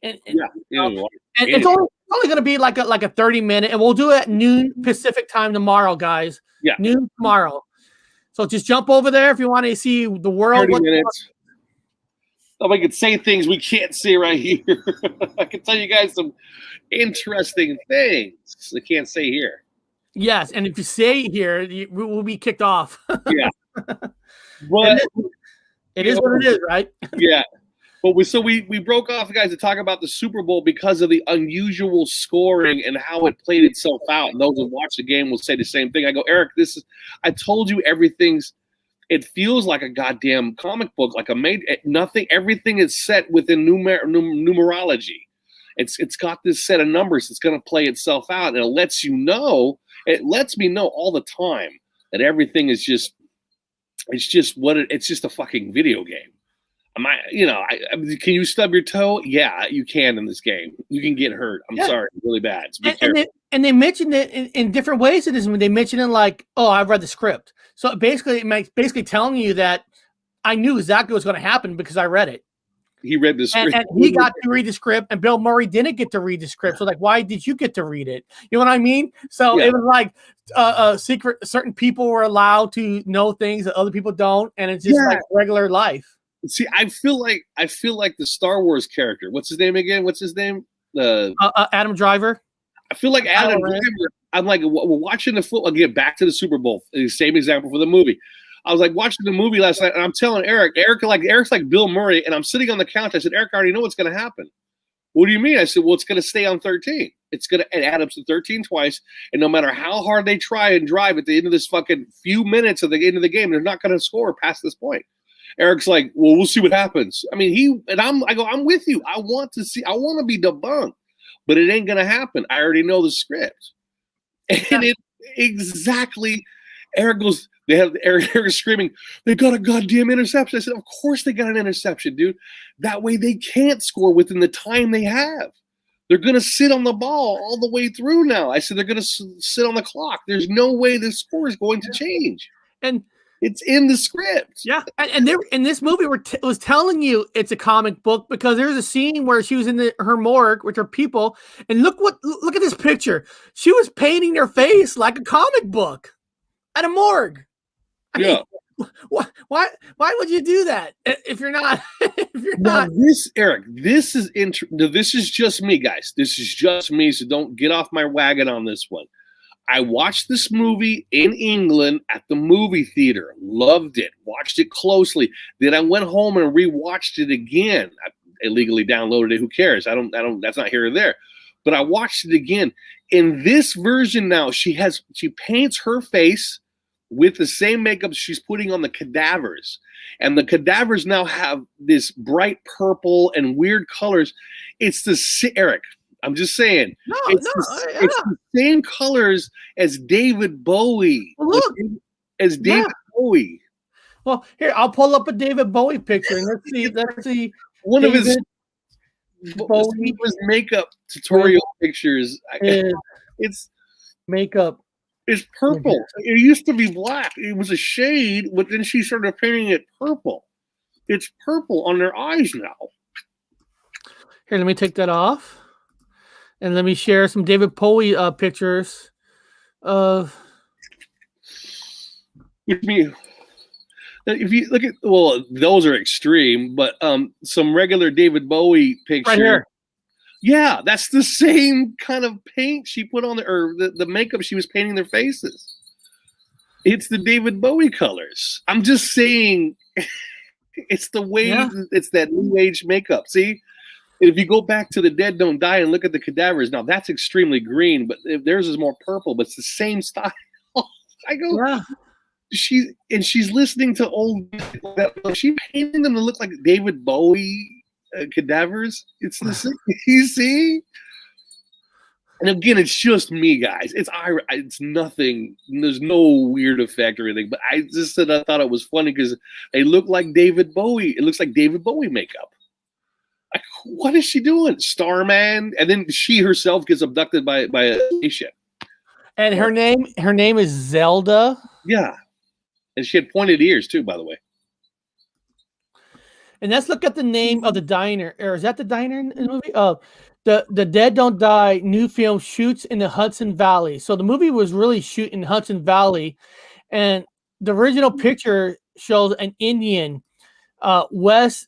And it's only going to be like a 30-minute, and we'll do it at noon Pacific time tomorrow, guys. Yeah, noon tomorrow. So just jump over there if you want to see the world. 30 minutes. I could say things we can't say right here. I can tell you guys some interesting things I can't say here. Yes, and if you say it here, we'll be kicked off. Yeah, but it is what it is, right? Yeah. But we broke off, guys, to talk about the Super Bowl because of the unusual scoring and how it played itself out. And those who watch the game will say the same thing. I go, Eric, I told you it feels like a goddamn comic book, like everything is set within numerology. It's got this set of numbers. It's going to play itself out, and it lets you know It lets me know all the time that everything is just, it's just a fucking video game. Can you stub your toe? Yeah, you can in this game. You can get hurt. I'm sorry, really bad. So and they mentioned it in different ways in this movie. They mentioned it like, oh, I've read the script. So basically, basically telling you that I knew exactly what's going to happen because I read it. He read the script. And he got to read the script, and Bill Murray didn't get to read the script. So, like, why did you get to read it? You know what I mean? So it was like secret. Certain people were allowed to know things that other people don't, and it's just like regular life. See, I feel like the Star Wars character. What's his name again? Adam Driver. I feel like Adam Driver. I'm like, we're watching the football. Again, back to the Super Bowl. Same example for the movie. I was like watching the movie last night, and I'm telling Eric's like Bill Murray, and I'm sitting on the couch. I said, Eric, I already know what's going to happen. What do you mean? I said, well, it's going to stay on 13. It's going to add up to 13 twice, and no matter how hard they try and drive at the end of this fucking few minutes of the end of the game, they're not going to score past this point. Eric's like, well, we'll see what happens. I mean, I'm with you. I want to be debunked, but it ain't going to happen. I already know the script. And it exactly, Eric goes, Eric screaming, they got a goddamn interception. I said, of course they got an interception, dude. That way they can't score within the time they have. They're going to sit on the ball all the way through now. I said, they're going to sit on the clock. There's no way the score is going to change. And it's in the script. Yeah. And there, in this movie, was telling you it's a comic book because there's a scene where she was in her morgue with her people. And look at this picture. She was painting their face like a comic book at a morgue. I mean, why would you do that if you're not? Now, Eric, this is just me, guys. This is just me. So don't get off my wagon on this one. I watched this movie in England at the movie theater. Loved it. Watched it closely. Then I went home and rewatched it again. I illegally downloaded it. Who cares? I don't. That's not here or there. But I watched it again. In this version now, she paints her face with the same makeup she's putting on the cadavers. And the cadavers now have this bright purple and weird colors. It's Eric, I'm just saying. It's the same colors as David Bowie. Well, look. As David Bowie. Well, here, I'll pull up a David Bowie picture and let's see. One of his makeup tutorial pictures. It's makeup. It's purple. It used to be black. It was a shade, but then she started painting it purple. It's purple on their eyes now. Here, let me take that off. And let me share some David Bowie pictures of. If you look at, well, those are extreme, but some regular David Bowie pictures. Right here. Yeah, that's the same kind of paint she put on the makeup she was painting their faces. It's the David Bowie colors. I'm just saying, it's the way it's that new age makeup. See, if you go back to The Dead Don't Die and look at the cadavers, now that's extremely green, but theirs is more purple, but it's the same style. I go, she's listening to old. She painting them to look like David Bowie. Cadavers. It's the same. You see, and again, it's just me, guys. It's nothing. There's no weird effect or anything. But I just said I thought it was funny because they look like David Bowie. It looks like David Bowie makeup. Like, what is she doing, Starman? And then she herself gets abducted by a spaceship. And her name is Zelda. Yeah, and she had pointed ears too, by the way. And let's look at the name of the diner. Or is that the diner in the movie? The Dead Don't Die new film shoots in the Hudson Valley. So the movie was really shoot in Hudson Valley. And the original picture shows an Indian, West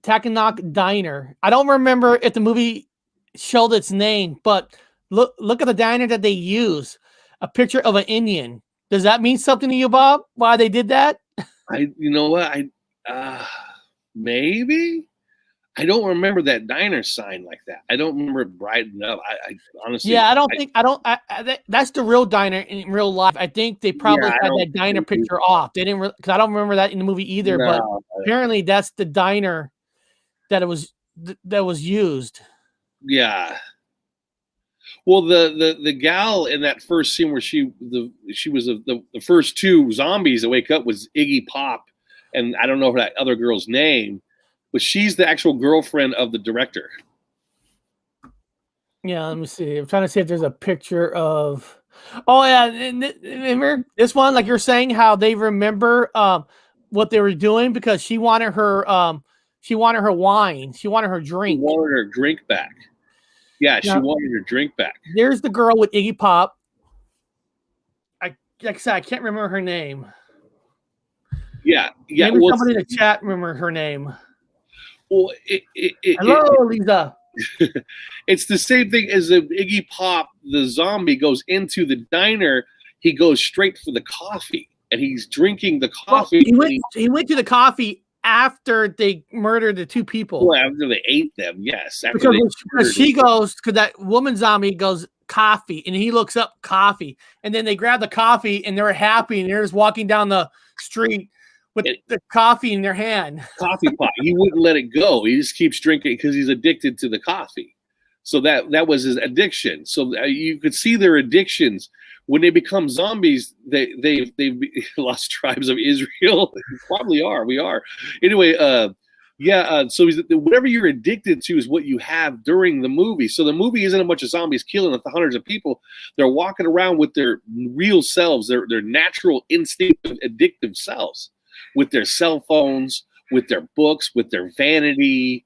Tacanac Diner. I don't remember if the movie showed its name, but look at the diner that they use. A picture of an Indian. Does that mean something to you, Bob? Why they did that? You know what? Maybe I don't remember that diner sign like that. I don't remember it brightened up. I honestly, that's the real diner in real life. I think they probably had that diner picture off. They didn't because I don't remember that in the movie either. No, but apparently that's the diner that was used. Yeah. Well, the gal in that first scene where she was the first two zombies that wake up was Iggy Pop, and I don't know that other girl's name, but she's the actual girlfriend of the director. Yeah, let me see. I'm trying to see if there's a picture of. Oh yeah, remember this one? Like you're saying, how they remember what they were doing because she wanted her wine, she wanted her drink. She wanted her drink back. Yeah, she wanted her drink back. There's the girl with Iggy Pop. Like I said, I can't remember her name. Yeah. Maybe somebody in the chat remember her name. Well, hello, Lisa. It's the same thing as if Iggy Pop, the zombie, goes into the diner. He goes straight for the coffee, and he's drinking the coffee. Well, he went to the coffee after they murdered the two people. Well, after they ate them, yes. Because she goes, because that woman zombie goes coffee, and he looks up coffee, and then they grab the coffee, and they're happy, and they're just walking down the street with the coffee in their hand. Coffee pot. He wouldn't let it go. He just keeps drinking because he's addicted to the coffee. So that was his addiction. So you could see their addictions. When they become zombies, they've lost tribes of Israel. Probably are. We are. Anyway, so whatever you're addicted to is what you have during the movie. So the movie isn't a bunch of zombies killing hundreds of people. They're walking around with their real selves, their natural, instinctive, addictive selves, with their cell phones, with their books, with their vanity,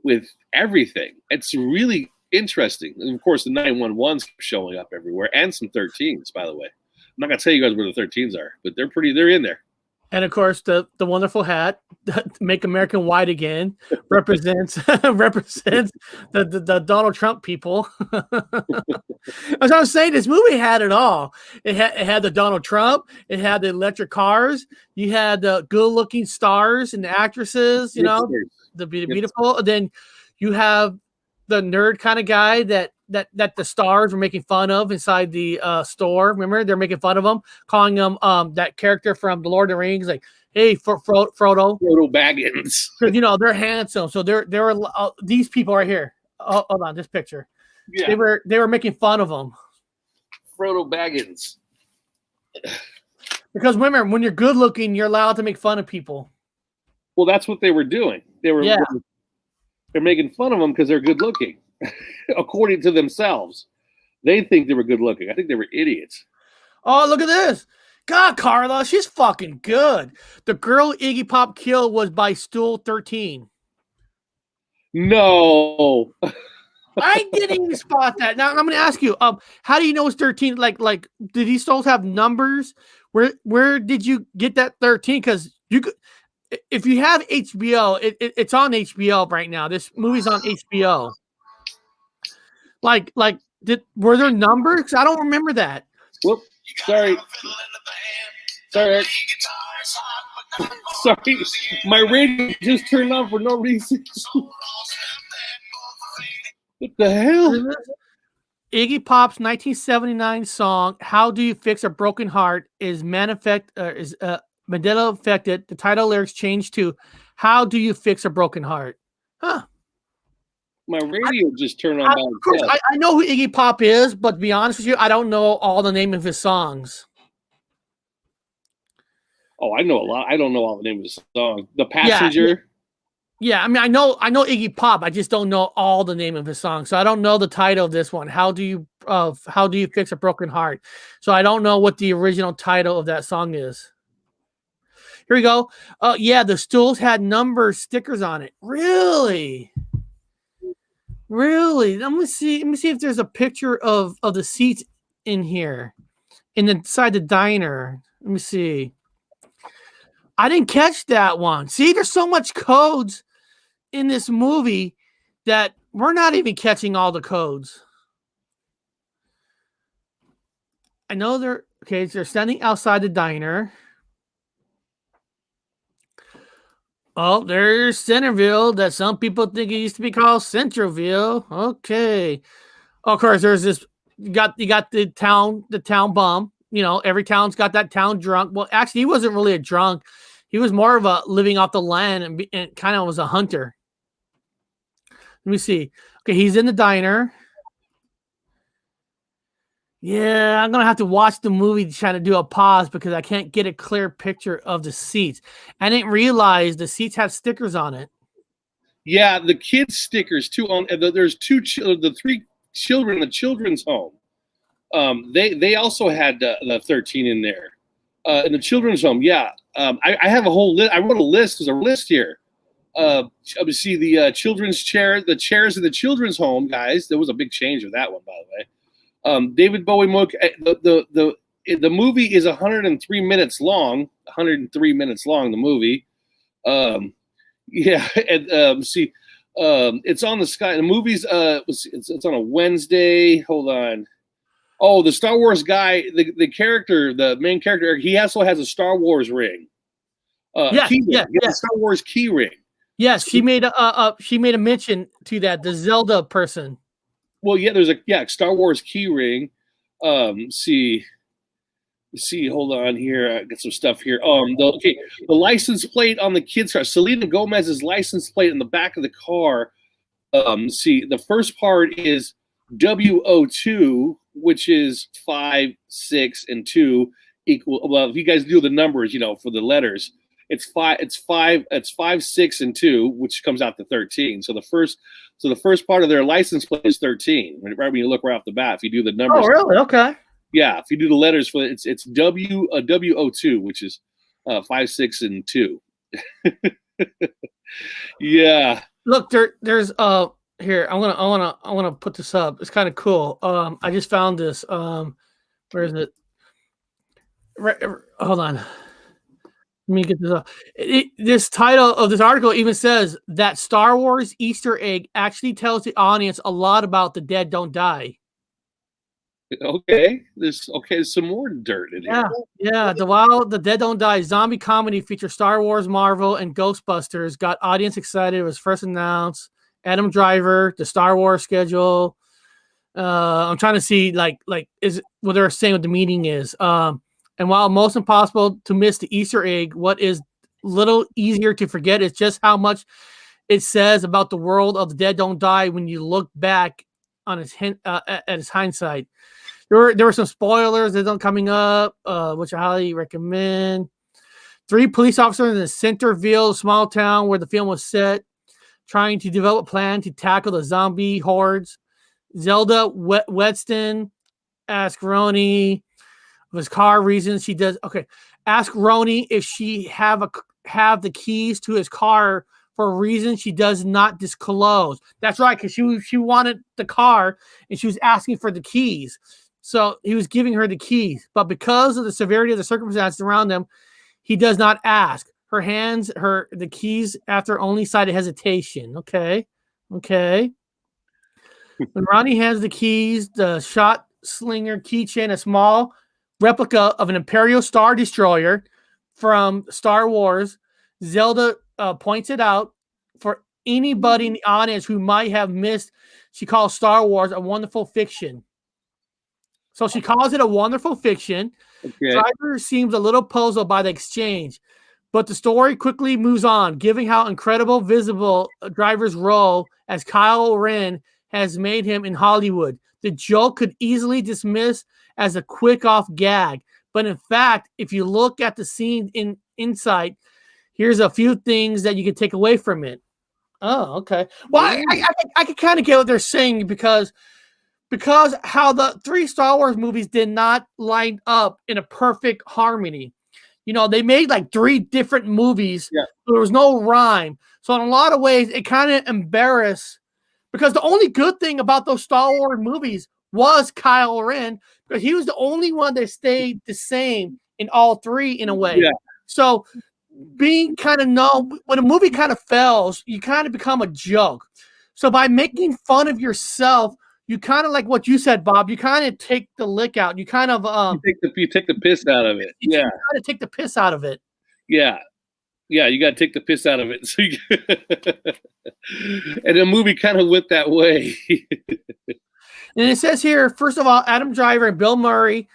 with everything. It's really interesting. And of course, the 911s showing up everywhere, and some 13s, by the way. I'm not going to tell you guys where the 13s are, but they're in there. And of course, the wonderful hat, "Make America White Again," represents the Donald Trump people. As I was saying, this movie had it all. It had the Donald Trump. It had the electric cars. You had the good-looking stars and the actresses. You know, the beautiful. And then you have the nerd kind of guy that the stars were making fun of inside the store. Remember, they're making fun of him, calling him that character from The Lord of the Rings, like, "Hey, Frodo." Frodo Baggins. You know, they're handsome. So there were these people right here. Oh, hold on, this picture. Yeah. They were making fun of them. Frodo Baggins. Because remember, when you're good looking, you're allowed to make fun of people. Well, that's what they were doing. They're making fun of them because they're good looking. According to themselves, they think they were good looking. I think they were idiots. Oh, look at this. God, Carla, she's fucking good. The girl Iggy Pop killed was by stool 13. No. I didn't even spot that. Now I'm going to ask you, how do you know it's 13? Like, did these stools have numbers? Where did you get that 13? Because you could, if you have HBO, it's on HBO right now. This movie's on HBO. Were there numbers? I don't remember that. Whoop, sorry. Sorry. My radio just turned on for no reason. What the hell? Iggy Pop's 1979 song "How Do You Fix a Broken Heart" is Mandela affected. The title lyrics changed to "How Do You Fix a Broken Heart?" Huh. My radio just turned on. Of course, I know who Iggy Pop is, but to be honest with you, I don't know all the name of his songs. Oh, I know a lot. I don't know all the name of his songs. The Passenger. Yeah, I mean, I know Iggy Pop. I just don't know all the name of his songs, so I don't know the title of this one. How do you fix a broken heart? So I don't know what the original title of that song is. Here we go. Yeah, the stools had number stickers on it. Really? Let me see if there's a picture of the seats in here, inside the diner. Let me see. I didn't catch that one. See, there's so much codes in this movie that we're not even catching all the codes. I know they're standing outside the diner. Oh, there's Centerville, that some people think it used to be called Centerville. Okay. Of course, there's this. You got the town bum. You know, every town's got that town drunk. Well, actually, he wasn't really a drunk. He was more of a living off the land and kind of was a hunter. Let me see. Okay, he's in the diner. Yeah, I'm gonna have to watch the movie to try to do a pause because I can't get a clear picture of the seats. I didn't realize the seats have stickers on it. Yeah, the kids stickers too. On there's the three children in the children's home. They also had the 13 in there in the children's home. Yeah, I have a whole list. I wrote a list. There's a list here. See the children's chair, the chairs in the children's home, guys. There was a big change of that one, by the way. David Bowie the movie is 103 minutes long. 103 minutes long. The movie. Yeah, and it's on the Sky. The movie's it's on a Wednesday. Hold on. Oh, the Star Wars guy, the character, the main character, he also has a Star Wars ring. Key ring. A Star Wars key ring. Yes, she made a mention to that, the Zelda person. Well, yeah, there's a Star Wars key ring. See, hold on here. I got some stuff here. The license plate on the kid's car. Selena Gomez's license plate in the back of the car. The first part is WO2, which is 5, 6, and 2 equal. Well, if you guys do the numbers, for the letters, it's 5, 6, and 2, which comes out to 13. So the first part of their license plate is 13. Right when you look right off the bat, if you do the numbers. Oh, really? Okay. Yeah, if you do the letters for it, it's WO2, which is 5, 6, and 2. Yeah. Look, there's here. I wanna put this up. It's kind of cool. I just found this. Where is it? Right, hold on. Let me get this up. This title of this article even says that Star Wars Easter egg actually tells the audience a lot about The Dead Don't Die. Okay, there's some more dirt in here. Yeah. The Dead Don't Die zombie comedy features Star Wars, Marvel, and Ghostbusters. Got audience excited. It was first announced. Adam Driver, the Star Wars schedule. I'm trying to see is what they're saying what the meaning is. And while most impossible to miss the Easter egg, what is little easier to forget is just how much it says about the world of The Dead Don't Die when you look back on at its hindsight. There were some spoilers that don't coming up, which I highly recommend. 3 police officers in the Centerville small town where the film was set, trying to develop a plan to tackle the zombie hordes. Zelda Winston asked Ronnie of his car reasons she does. Okay, ask Ronnie if she have the keys to his car for a reason she does not disclose. That's right, because she wanted the car and she was asking for the keys. So he was giving her the keys, but because of the severity of the circumstances around them, he does not ask. Her hands the keys after only cited hesitation. Okay. When Ronnie hands the keys, the shot slinger keychain, a small replica of an Imperial Star Destroyer from Star Wars, Zelda points it out for anybody in the audience who might have missed. She calls Star Wars a wonderful fiction. So she calls it a wonderful fiction. Okay. Driver seems a little puzzled by the exchange, but the story quickly moves on, giving how incredible visible Driver's role as Kyle Ren has made him in Hollywood. The joke could easily dismiss as a quick-off gag, but in fact, if you look at the scene in insight, here's a few things that you can take away from it. Oh, okay. Well, I can kind of get what they're saying because how the 3 Star Wars movies did not line up in a perfect harmony. They made 3 different movies. Yeah. So there was no rhyme. So in a lot of ways, it kind of embarrassed, because the only good thing about those Star Wars movies was Kylo Ren, because he was the only one that stayed the same in all 3 in a way. Yeah. So being kind of known, when a movie kind of fails, you kind of become a joke. So by making fun of yourself, you kind of, like what you said, Bob, you kind of take the lick out. You kind of you take the piss out of it. You kind of take the piss out of it. Yeah. Yeah, you got to take the piss out of it. So and the movie kind of went that way. And it says here, first of all, Adam Driver and Bill Murray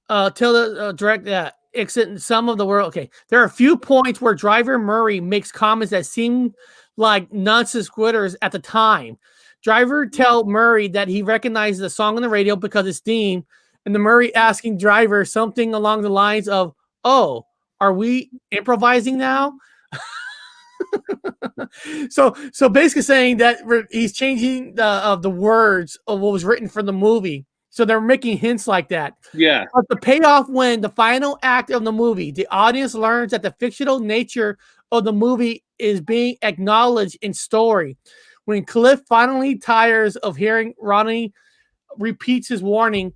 tell the direct exit in some of the world. Okay, there are a few points where Driver Murray makes comments that seem like non-sequiturs at the time. Driver tell Murray that he recognizes the song on the radio because its theme And the Murray asking Driver something along the lines of, "Oh, are we improvising now?" So basically saying that he's changing the words of what was written for the movie. So they're making hints like that. Yeah. But the payoff when the final act of the movie, the audience learns that the fictional nature of the movie is being acknowledged in story. When Cliff finally tires of hearing Ronnie repeats his warning,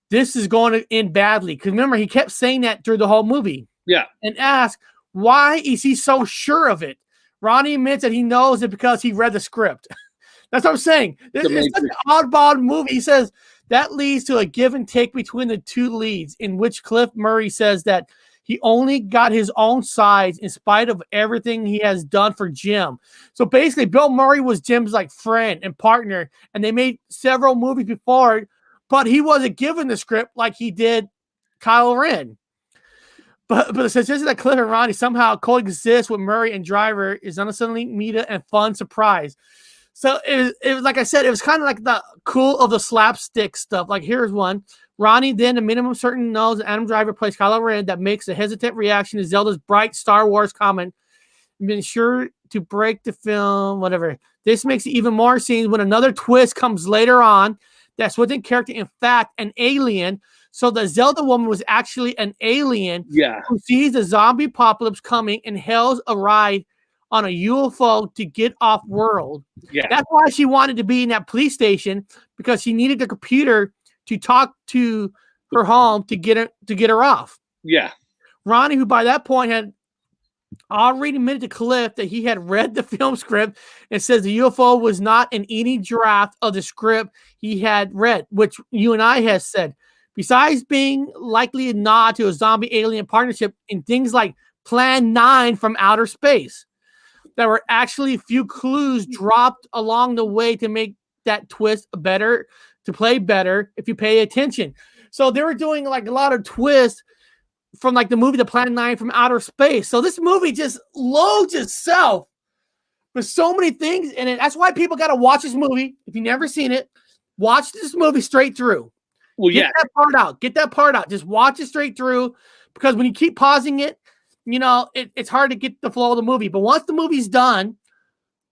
this is going to end badly. Because remember, he kept saying that through the whole movie. Yeah. And asks, why is he so sure of it? Ronnie admits that he knows it because he read the script. That's what I'm saying. It's such an oddball movie. He says that leads to a give and take between the two leads, in which Cliff Murray says that he only got his own sides in spite of everything he has done for Jim. So basically, Bill Murray was Jim's like friend and partner, and they made several movies before, but he wasn't given the script like he did Kyle Ren. But the suggestion that Cliff and Ronnie somehow coexist with Murray and Driver is unnecessarily media and fun surprise. So it was like I said, it was kind of like the cool of the slapstick stuff. Like here's one. Ronnie then, the minimum certain knows that Adam Driver plays Kylo Ren that makes a hesitant reaction to Zelda's bright Star Wars comment. Been sure to break the film, whatever. This makes it even more scenes when another twist comes later on that's within character, in fact, an alien. So the Zelda woman was actually an alien who sees the zombie apocalypse coming and hails a ride on a UFO to get off world. Yeah. That's why she wanted to be in that police station, because she needed the computer to talk to her home to get her off. Yeah. Ronnie, who by that point had already admitted to Cliff that he had read the film script, and says the UFO was not an eating draft of the script he had read, which you and I have said. Besides being likely a nod to a zombie alien partnership in things like Plan 9 from outer space, there were actually a few clues dropped along the way to make that twist better, to play better if you pay attention. So they were doing like a lot of twists from like the movie The Plan 9 from outer space. So this movie just loads itself with so many things in it. That's why people got to watch this movie. If you've never seen it, watch this movie straight through. Well, Get that part out. Get that part out. Just watch it straight through, because when you keep pausing it, you know, it's hard to get the flow of the movie. But once the movie's done,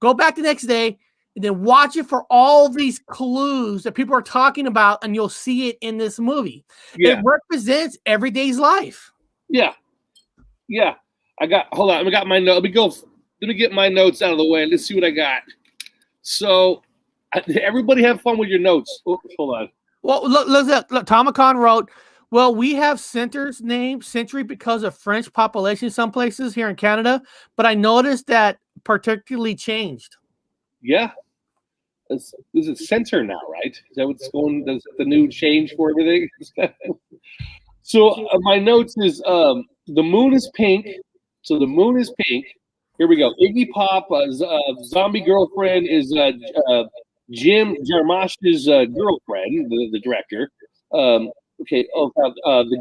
go back the next day and then watch it for all these clues that people are talking about, and you'll see it in this movie. Yeah. It represents everyday's life. Yeah. Yeah. Hold on. I got my note. Let me get my notes out of the way and let's see what I got. So everybody have fun with your notes. Oh, hold on. Well, look, Tomicon wrote, well, we have centers named Century because of French population some places here in Canada, but I noticed that particularly changed. Yeah. This is center now, right? Is that what's going? That's the new change for everything? So my notes is the moon is pink. So the moon is pink. Here we go. Iggy Pop, zombie girlfriend is Jim Jarmusch's girlfriend, the director. The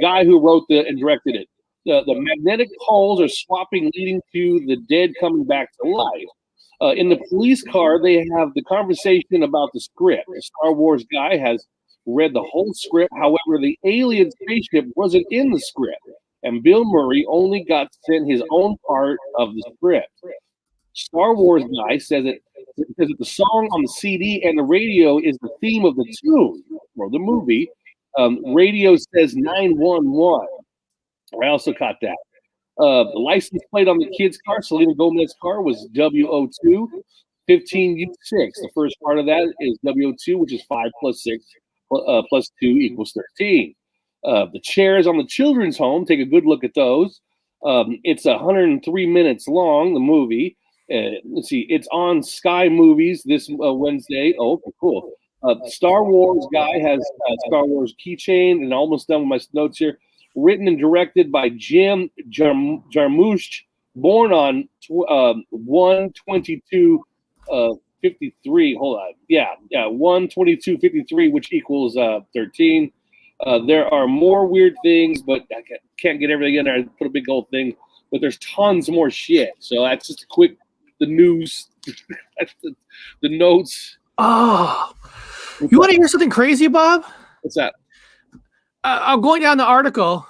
guy who wrote and directed it. The magnetic poles are swapping, leading to the dead coming back to life. In the police car, they have the conversation about the script. The Star Wars guy has read the whole script. However, the alien spaceship wasn't in the script, and Bill Murray only got sent his own part of the script. Star Wars guy says that the song on the CD and the radio is the theme of the tune or the movie. Radio says 911. I also caught that. The license plate on the kid's car, Selena Gomez's car, was W02 15U6. The first part of that is W02, which is 5 plus 6 plus 2 equals 13. The chairs on the children's home, take a good look at those. It's 103 minutes long, the movie. Let's see, it's on Sky Movies this Wednesday. Oh, okay, cool. Star Wars guy has Star Wars keychain, and almost done with my notes here. Written and directed by Jim Jarmusch, born on 1/22/53. Hold on, 1/22/53, which equals 13. There are more weird things, but I can't get everything in there. I put a big old thing, but there's tons more shit. So that's just a quick the news, the notes. Oh, you want to hear something crazy, Bob? What's that? I'm going down the article.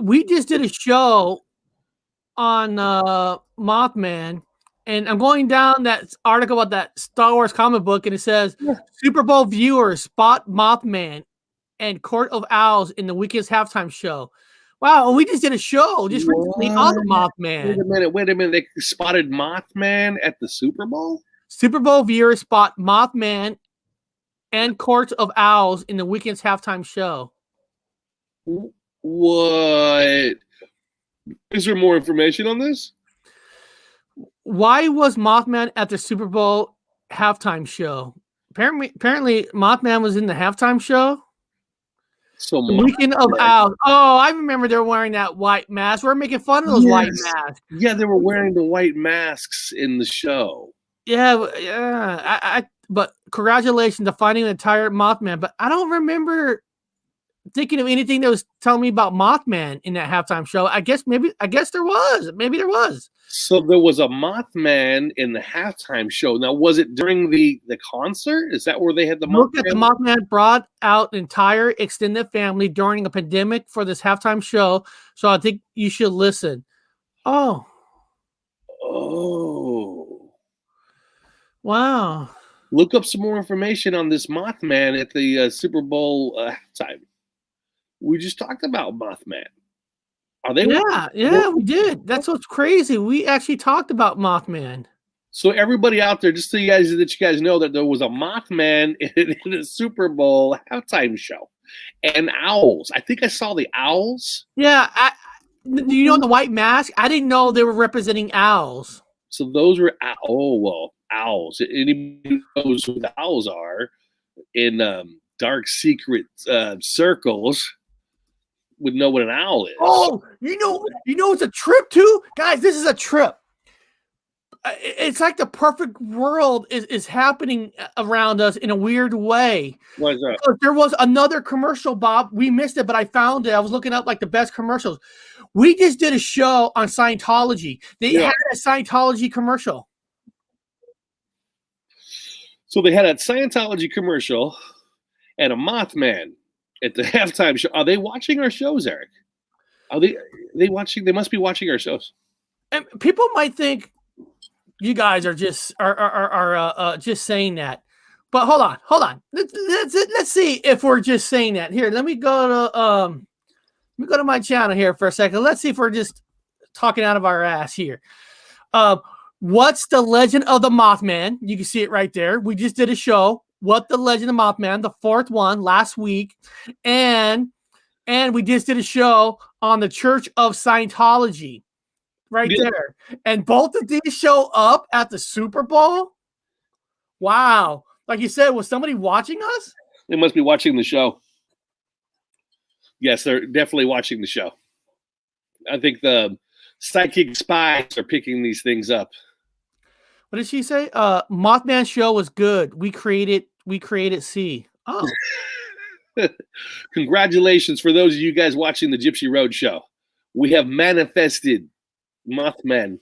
We just did a show on Mothman, and I'm going down that article about that Star Wars comic book, and it says Super Bowl viewers spot Mothman and Court of Owls in the weekend's halftime show. Wow, we just did a show just recently on the Mothman. Wait a minute. They spotted Mothman at the Super Bowl? Super Bowl viewers spot Mothman and Court of Owls in the weekend's halftime show. What? Is there more information on this? Why was Mothman at the Super Bowl halftime show? Apparently Mothman was in the halftime show. So the Weekend of Owls. Oh, I remember they're wearing that white mask. We're making fun of those white masks. Yeah, they were wearing the white masks in the show. Yeah. But congratulations to finding the entire Mothman. But I don't remember thinking of anything that was telling me about Mothman in that halftime show. I guess there was. Maybe there was. So there was a Mothman in the halftime show. Now, was it during the concert? Is that where they had the Look at the Mothman brought out an entire extended family during a pandemic for this halftime show. So I think you should listen. Oh. Wow. Look up some more information on this Mothman at the Super Bowl halftime. We just talked about Mothman. Are they? Yeah, we did. That's what's crazy. We actually talked about Mothman. So everybody out there, just so you guys know that there was a Mothman in a Super Bowl halftime show, and owls. I think I saw the owls. Yeah, you know the white mask. I didn't know they were representing owls. So those were owls. Anybody knows who the owls are in dark secret circles would know what an owl is. Oh, you know it's a trip too, guys. This is a trip. It's like the perfect world is happening around us in a weird way. Why is that? Because there was another commercial, Bob. We missed it, but I found it. I was looking up like the best commercials. We just did a show on Scientology. They had a Scientology commercial. So they had a Scientology commercial and a Mothman at the halftime show. Are they watching our shows, Eric? Are they watching? They must be watching our shows. And people might think you guys are just just saying that. But hold on. Let's see if we're just saying that. Here, let me go to my channel here for a second. Let's see if we're just talking out of our ass here. What's the Legend of the Mothman? You can see it right there. We just did a show. What the Legend of Mothman, the fourth one last week, and we just did a show on the Church of Scientology, right there. And both of these show up at the Super Bowl. Wow! Like you said, was somebody watching us? They must be watching the show. Yes, they're definitely watching the show. I think the psychic spies are picking these things up. What did she say? Mothman show was good. We created C. Oh. Congratulations for those of you guys watching the Gypsy Road show. We have manifested Mothman.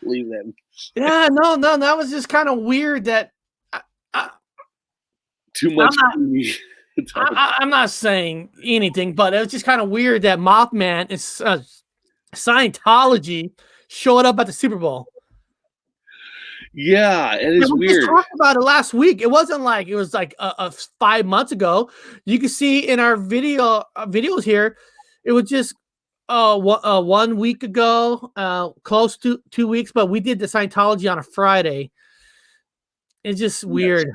Believe them. Yeah, no, that was just kind of weird that too much. I'm not saying anything, but it was just kind of weird that Mothman is Scientology showed up at the Super Bowl. Yeah, it is weird. We talked about it last week. It wasn't like it was like 5 months ago. You can see in our videos here, it was just 1 week ago, close to 2 weeks. But we did the Scientology on a Friday. It's just weird.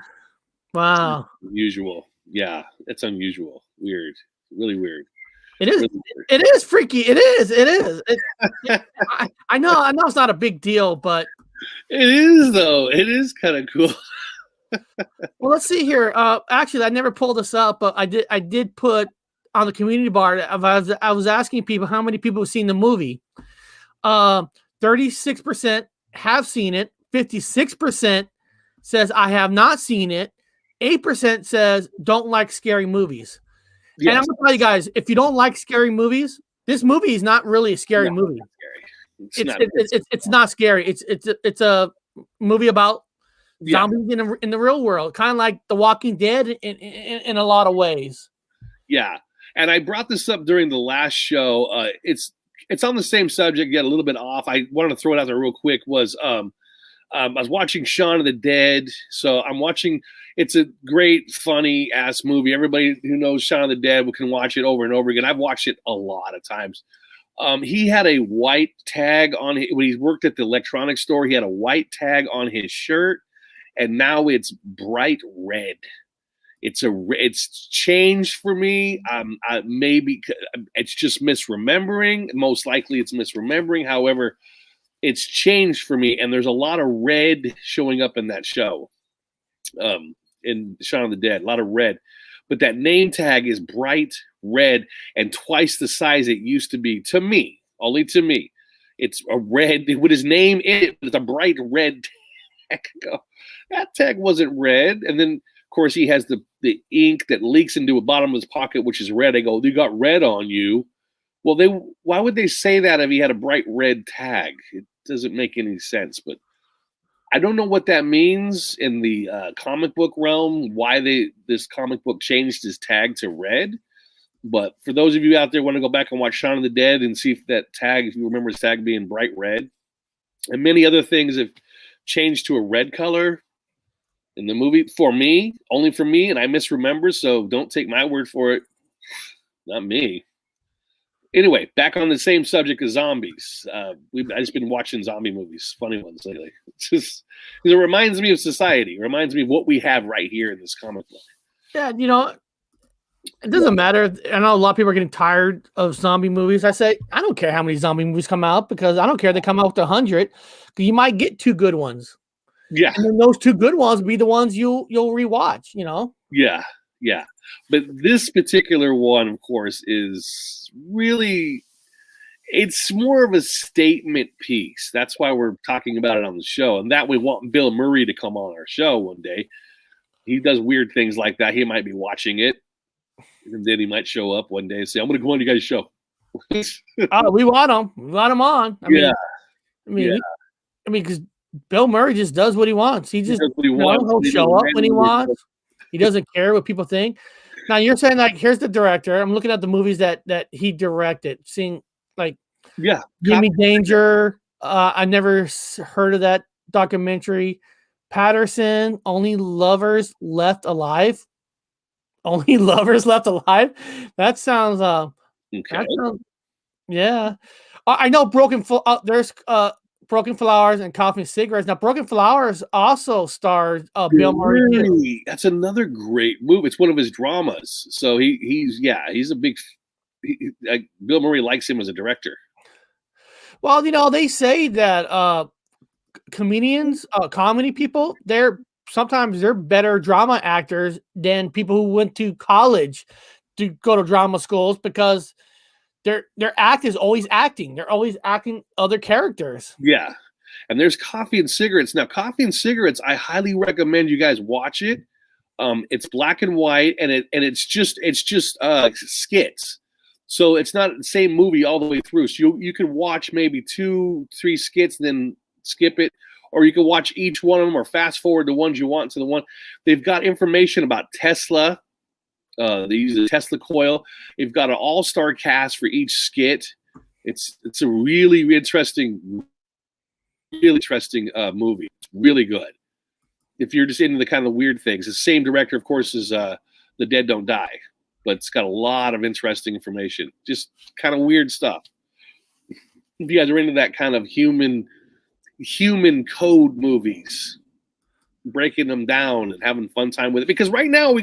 Wow, unusual. Yeah, it's unusual. Weird, really weird. It is. Really weird. It is freaky. It is. I know. It's not a big deal, but. It is though. It is kind of cool. Well, let's see here. Actually, I never pulled this up, but I did put on the community bar. I was asking people how many people have seen the movie. 36% have seen it. 56% says I have not seen it. 8% says don't like scary movies. Yes. And I'm gonna tell you guys, if you don't like scary movies, this movie is not really a scary movie. It's not scary. It's not scary. It's a movie about zombies in the real world, kind of like The Walking Dead in a lot of ways. Yeah, and I brought this up during the last show. It's on the same subject, yet a little bit off. I wanted to throw it out there real quick. I was watching Shaun of the Dead, so I'm watching. It's a great, funny ass movie. Everybody who knows Shaun of the Dead can watch it over and over again. I've watched it a lot of times. He had a white tag on when he worked at the electronics store. He had a white tag on his shirt, and now it's bright red. It's changed for me. Maybe it's just misremembering. Most likely, it's misremembering. However, it's changed for me, and there's a lot of red showing up in that show. In Shaun of the Dead, a lot of red, but that name tag is bright red and twice the size it used to be. To me, only to me, it's a red with his name in it. It's a bright red tag. That tag wasn't red, and then of course he has the ink that leaks into the bottom of his pocket, which is red. I go, you got red on you. Well, why would they say that if he had a bright red tag? It doesn't make any sense, but I don't know what that means in the comic book realm, why this comic book changed his tag to red. But for those of you out there who want to go back and watch Shaun of the Dead and see if that tag, if you remember his tag being bright red, and many other things have changed to a red color in the movie, for me, only for me, and I misremember, so don't take my word for it. Not me. Anyway, back on the same subject as zombies. I've just been watching zombie movies, funny ones lately. It reminds me of society. It reminds me of what we have right here in this comic book. Yeah, it doesn't matter. I know a lot of people are getting tired of zombie movies. I say, I don't care how many zombie movies come out, because I don't care if they come out with 100. You might get 2 good ones. Yeah. And then those 2 good ones be the ones you'll rewatch, Yeah, yeah. But this particular one, of course, is really, it's more of a statement piece. That's why we're talking about it on the show. And that we want Bill Murray to come on our show one day. He does weird things like that. He might be watching it. And then he might show up one day and say, I'm going to go on you guys' show. We want him. We want him on. I mean, because Bill Murray just does what he wants. He just he'll show up when he wants. He doesn't care what people think. Now you're saying, like, here's the director. I'm looking at the movies that he directed. Seeing, like, Gimme Danger. I never heard of that documentary. Peterson, Only Lovers Left Alive. Only Lovers Left Alive. That sounds okay. Yeah. I know there's Broken Flowers and Coffee and Cigarettes. Now, Broken Flowers also stars Bill Murray. Really? That's another great movie. It's one of his dramas. So he's a big. Bill Murray likes him as a director. Well, they say that comedians, comedy people, sometimes they're better drama actors than people who went to college to go to drama schools, because their act is always acting. They're always acting other characters. Yeah. And there's Coffee and Cigarettes. Now, Coffee and Cigarettes, I highly recommend you guys watch it. It's black and white, and it's just skits. So it's not the same movie all the way through. So you can watch maybe 2-3 skits and then skip it, or you can watch each one of them or fast forward the ones you want to the one. They've got information about Tesla. They use the Tesla coil. They've got an all-star cast for each skit. It's a really interesting movie. It's really good. If you're just into the kind of weird things. The same director, of course, is The Dead Don't Die, but it's got a lot of interesting information. Just kind of weird stuff. If you guys are into that kind of human code movies, breaking them down and having fun time with it. Because right now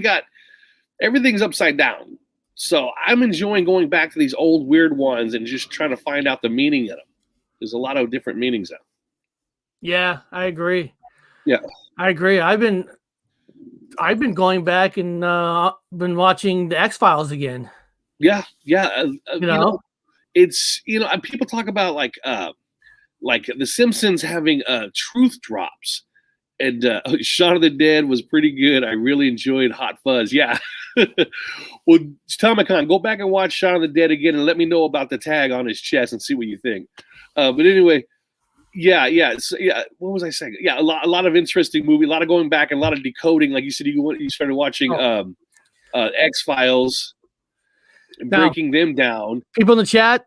everything's upside down. So I'm enjoying going back to these old weird ones and just trying to find out the meaning of them. There's a lot of different meanings out. Yeah, I agree. Yeah, I agree. I've been going back and been watching the X-Files again. Yeah. It's people talk about like The Simpsons having truth drops. And Shaun of the Dead was pretty good. I really enjoyed Hot Fuzz. Yeah. Well, Tomicon, go back and watch Shaun of the Dead again and let me know about the tag on his chest and see what you think. But anyway, Yeah. What was I saying? Yeah, a lot of interesting movie, a lot of going back, and a lot of decoding. Like you said, you started watching X-Files and Now, breaking them down. people in the chat,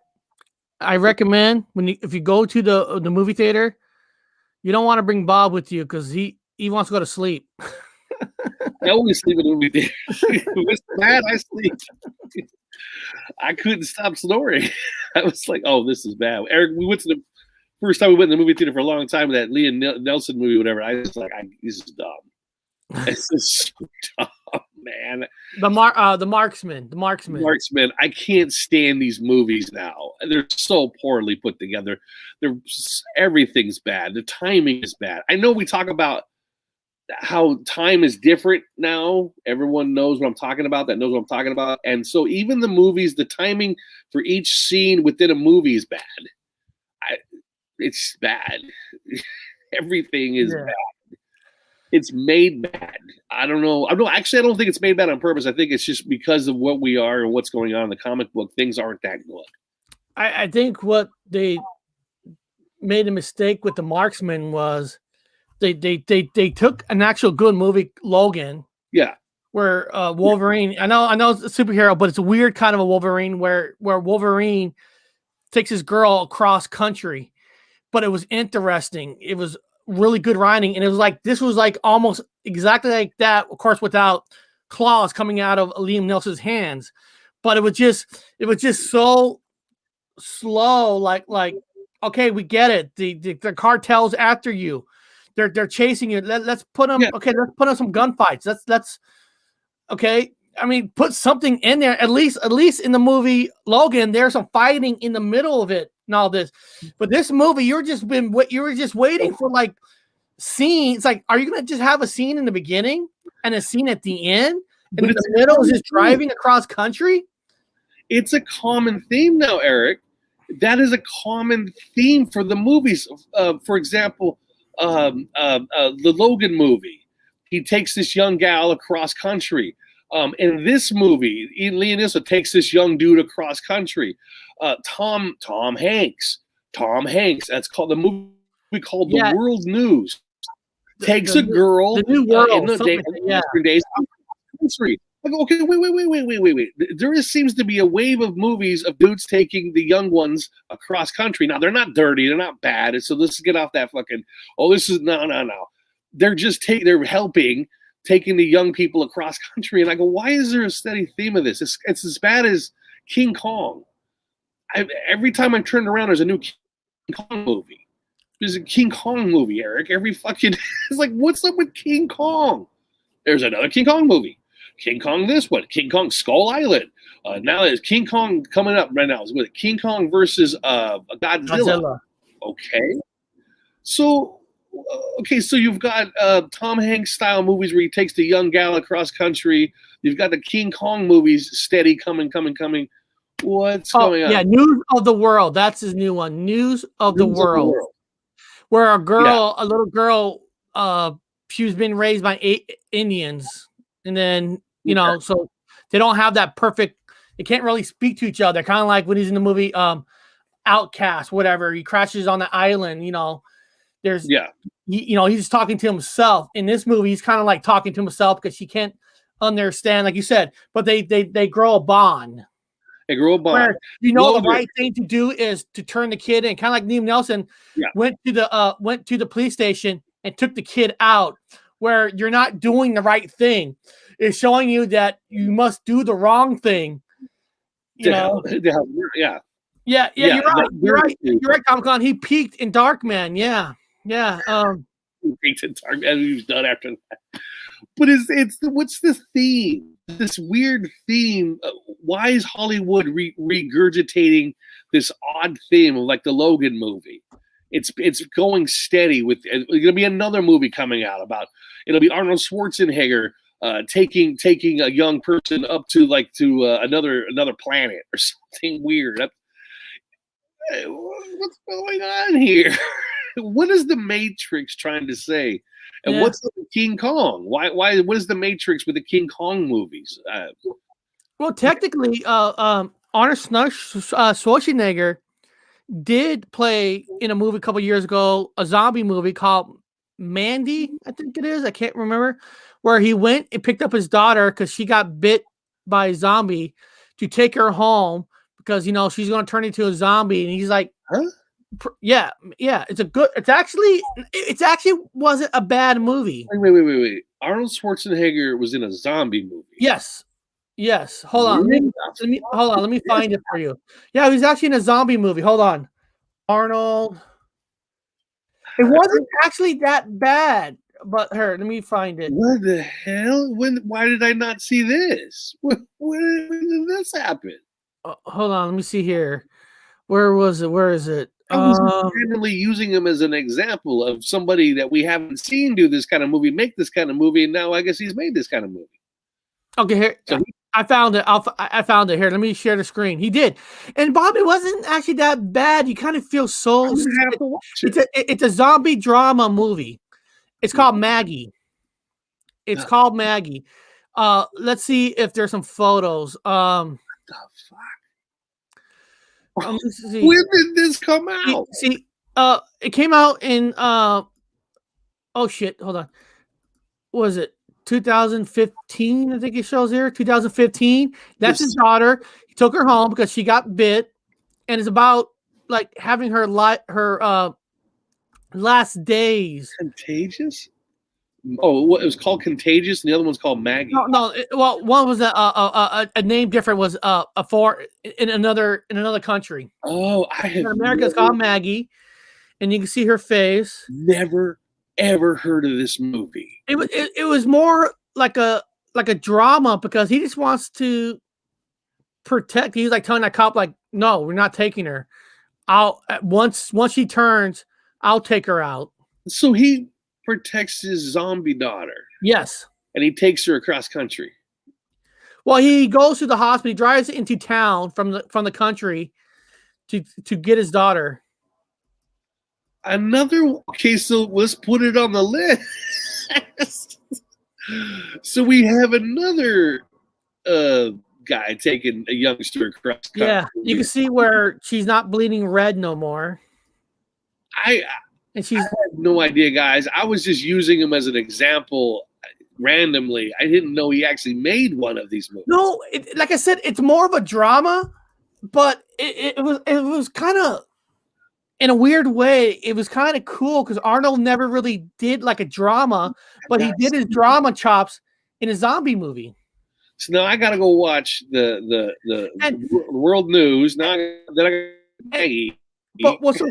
I recommend if you go to the movie theater, you don't want to bring Bob with you because he wants to go to sleep. I always sleep in the movie theater. It's bad. I sleep. I couldn't stop snoring. I was like, "Oh, this is bad." Eric, we went to the first time we went in the movie theater for a long time. That Liam Nelson movie, whatever. I was like, "This is dumb. This is so dumb, man." The Marksman. I can't stand these movies now. They're so poorly put together. Everything's bad. The timing is bad. I know we talk about how time is different now. Everyone knows what I'm talking about. That knows what I'm talking about. And so even the movies, the timing for each scene within a movie is bad. It's bad. Everything is bad. It's made bad. I don't know. I don't think it's made bad on purpose. I think it's just because of what we are and what's going on in the comic book. Things aren't that good. I think what they made a mistake with the Marksman was they took an actual good movie, Logan. Yeah. Where Wolverine, I know it's a superhero, but it's a weird kind of a Wolverine where Wolverine takes his girl across country. But it was interesting. It was really good writing, and it was like this was like almost exactly like that, of course, without claws coming out of Liam Nelson's hands. But it was just so slow. Like okay, we get it. The cartel's after you. They're chasing you. Let's put them. Yeah. Okay, let's put on some gunfights. Let's. Okay, I mean, put something in there. At least in the movie Logan, there's some fighting in the middle of it and all this. But this movie, you were just waiting for like scenes. It's like, are you gonna just have a scene in the beginning and a scene at the end, and in the middle is just driving across country? It's a common theme now, Eric. That is a common theme for the movies. For example, the Logan movie. He takes this young gal across country. In this movie, Liam Neeson takes this young dude across country. Tom Hanks. That's called the movie called The World News. Takes a girl the new world in the days. Okay, wait. There seems to be a wave of movies of dudes taking the young ones across country. Now, they're not dirty. They're not bad. So let's get off that fucking, this is, no. They're just they're helping, taking the young people across country. And I go, why is there a steady theme of this? It's as bad as King Kong. Every time I turn around, there's a new King Kong movie. There's a King Kong movie, Eric. Every fucking, it's like, what's up with King Kong? There's another King Kong movie. King Kong this one. King Kong Skull Island. Now there's King Kong coming up right now. It's with King Kong versus Godzilla. Okay. So you've got Tom Hanks style movies where he takes the young gal across country. You've got the King Kong movies steady coming. What's going on? Yeah, News of the World. That's his new one. News of the World. Where a little girl, she was being raised by 8 Indians. And then, so they don't have that perfect, they can't really speak to each other. Kind of like when he's in the movie Outcast, whatever. He crashes on the island, There's, he's talking to himself. In this movie, he's kind of like talking to himself because he can't understand, like you said. But they grow a bond. They grow a bond. Where, the right thing to do is to turn the kid in, kind of like Liam Nelson went to the police station and took the kid out. Where you're not doing the right thing, it's showing you that you must do the wrong thing. Yeah. You're right. You're right, Comic Con. He peaked in Darkman. Yeah. He peaked in Darkman. He was done after that. But what's the theme? This weird theme. Why is Hollywood regurgitating this odd theme of like the Logan movie? It's going steady with. There's gonna be another movie coming out about. It'll be Arnold Schwarzenegger taking a young person up to another planet or something weird. What's going on here? What is the Matrix trying to say? And what's with King Kong? Why? What is the Matrix with the King Kong movies? Well, technically, Arnold Schwarzenegger did play in a movie a couple years ago, a zombie movie called Mandy, I think it is. I can't remember. Where he went and picked up his daughter because she got bit by a zombie to take her home because she's going to turn into a zombie, and he's like, Huh? Yeah. It's actually wasn't a bad movie. Wait. Arnold Schwarzenegger was in a zombie movie. Yes. Hold on. Let me find it for you. Yeah, he was actually in a zombie movie. Hold on. Arnold. It wasn't actually that bad, but let me find it. What the hell? Why did I not see this? When did this happen? Hold on, let me see here. Where was it? Where is it? I was randomly using him as an example of somebody that we haven't seen do this kind of movie, make this kind of movie, and now I guess he's made this kind of movie. Okay, here. So I found it. I found it here. Let me share the screen. He did, and Bob, it wasn't actually that bad. You kind of feel so. It's a zombie drama movie. It's called Maggie. It's called Maggie. Let's see if there's some photos. What the fuck? When did this come out? See, it came out in oh shit, hold on. What was it 2015? I think it shows here 2015. That's his daughter. He took her home because she got bit, and it's about like having her last days. Contagious? Oh, it was called Contagious, and the other one's called Maggie. No. Well, one was a name different. Was in another country. Oh, in America, it's called Maggie, and you can see her face. Never ever heard of this movie. It was more like a drama because he just wants to protect. He's like telling that cop, like, no, we're not taking her. Once she turns, I'll take her out. So he protects his zombie daughter. Yes. And he takes her across country. Well, he goes to the hospital. He drives into town from the country to get his daughter. Okay, so let's put it on the list. So we have another guy taking a youngster across country. Yeah, you can see where she's not bleeding red no more. I have no idea, guys. I was just using him as an example randomly. I didn't know he actually made one of these movies. No, like I said, it's more of a drama, but it was kind of, in a weird way, it was kind of cool because Arnold never really did like a drama, but he did his drama chops in a zombie movie. So now I got to go watch the world news. Now that I Maggie. But what's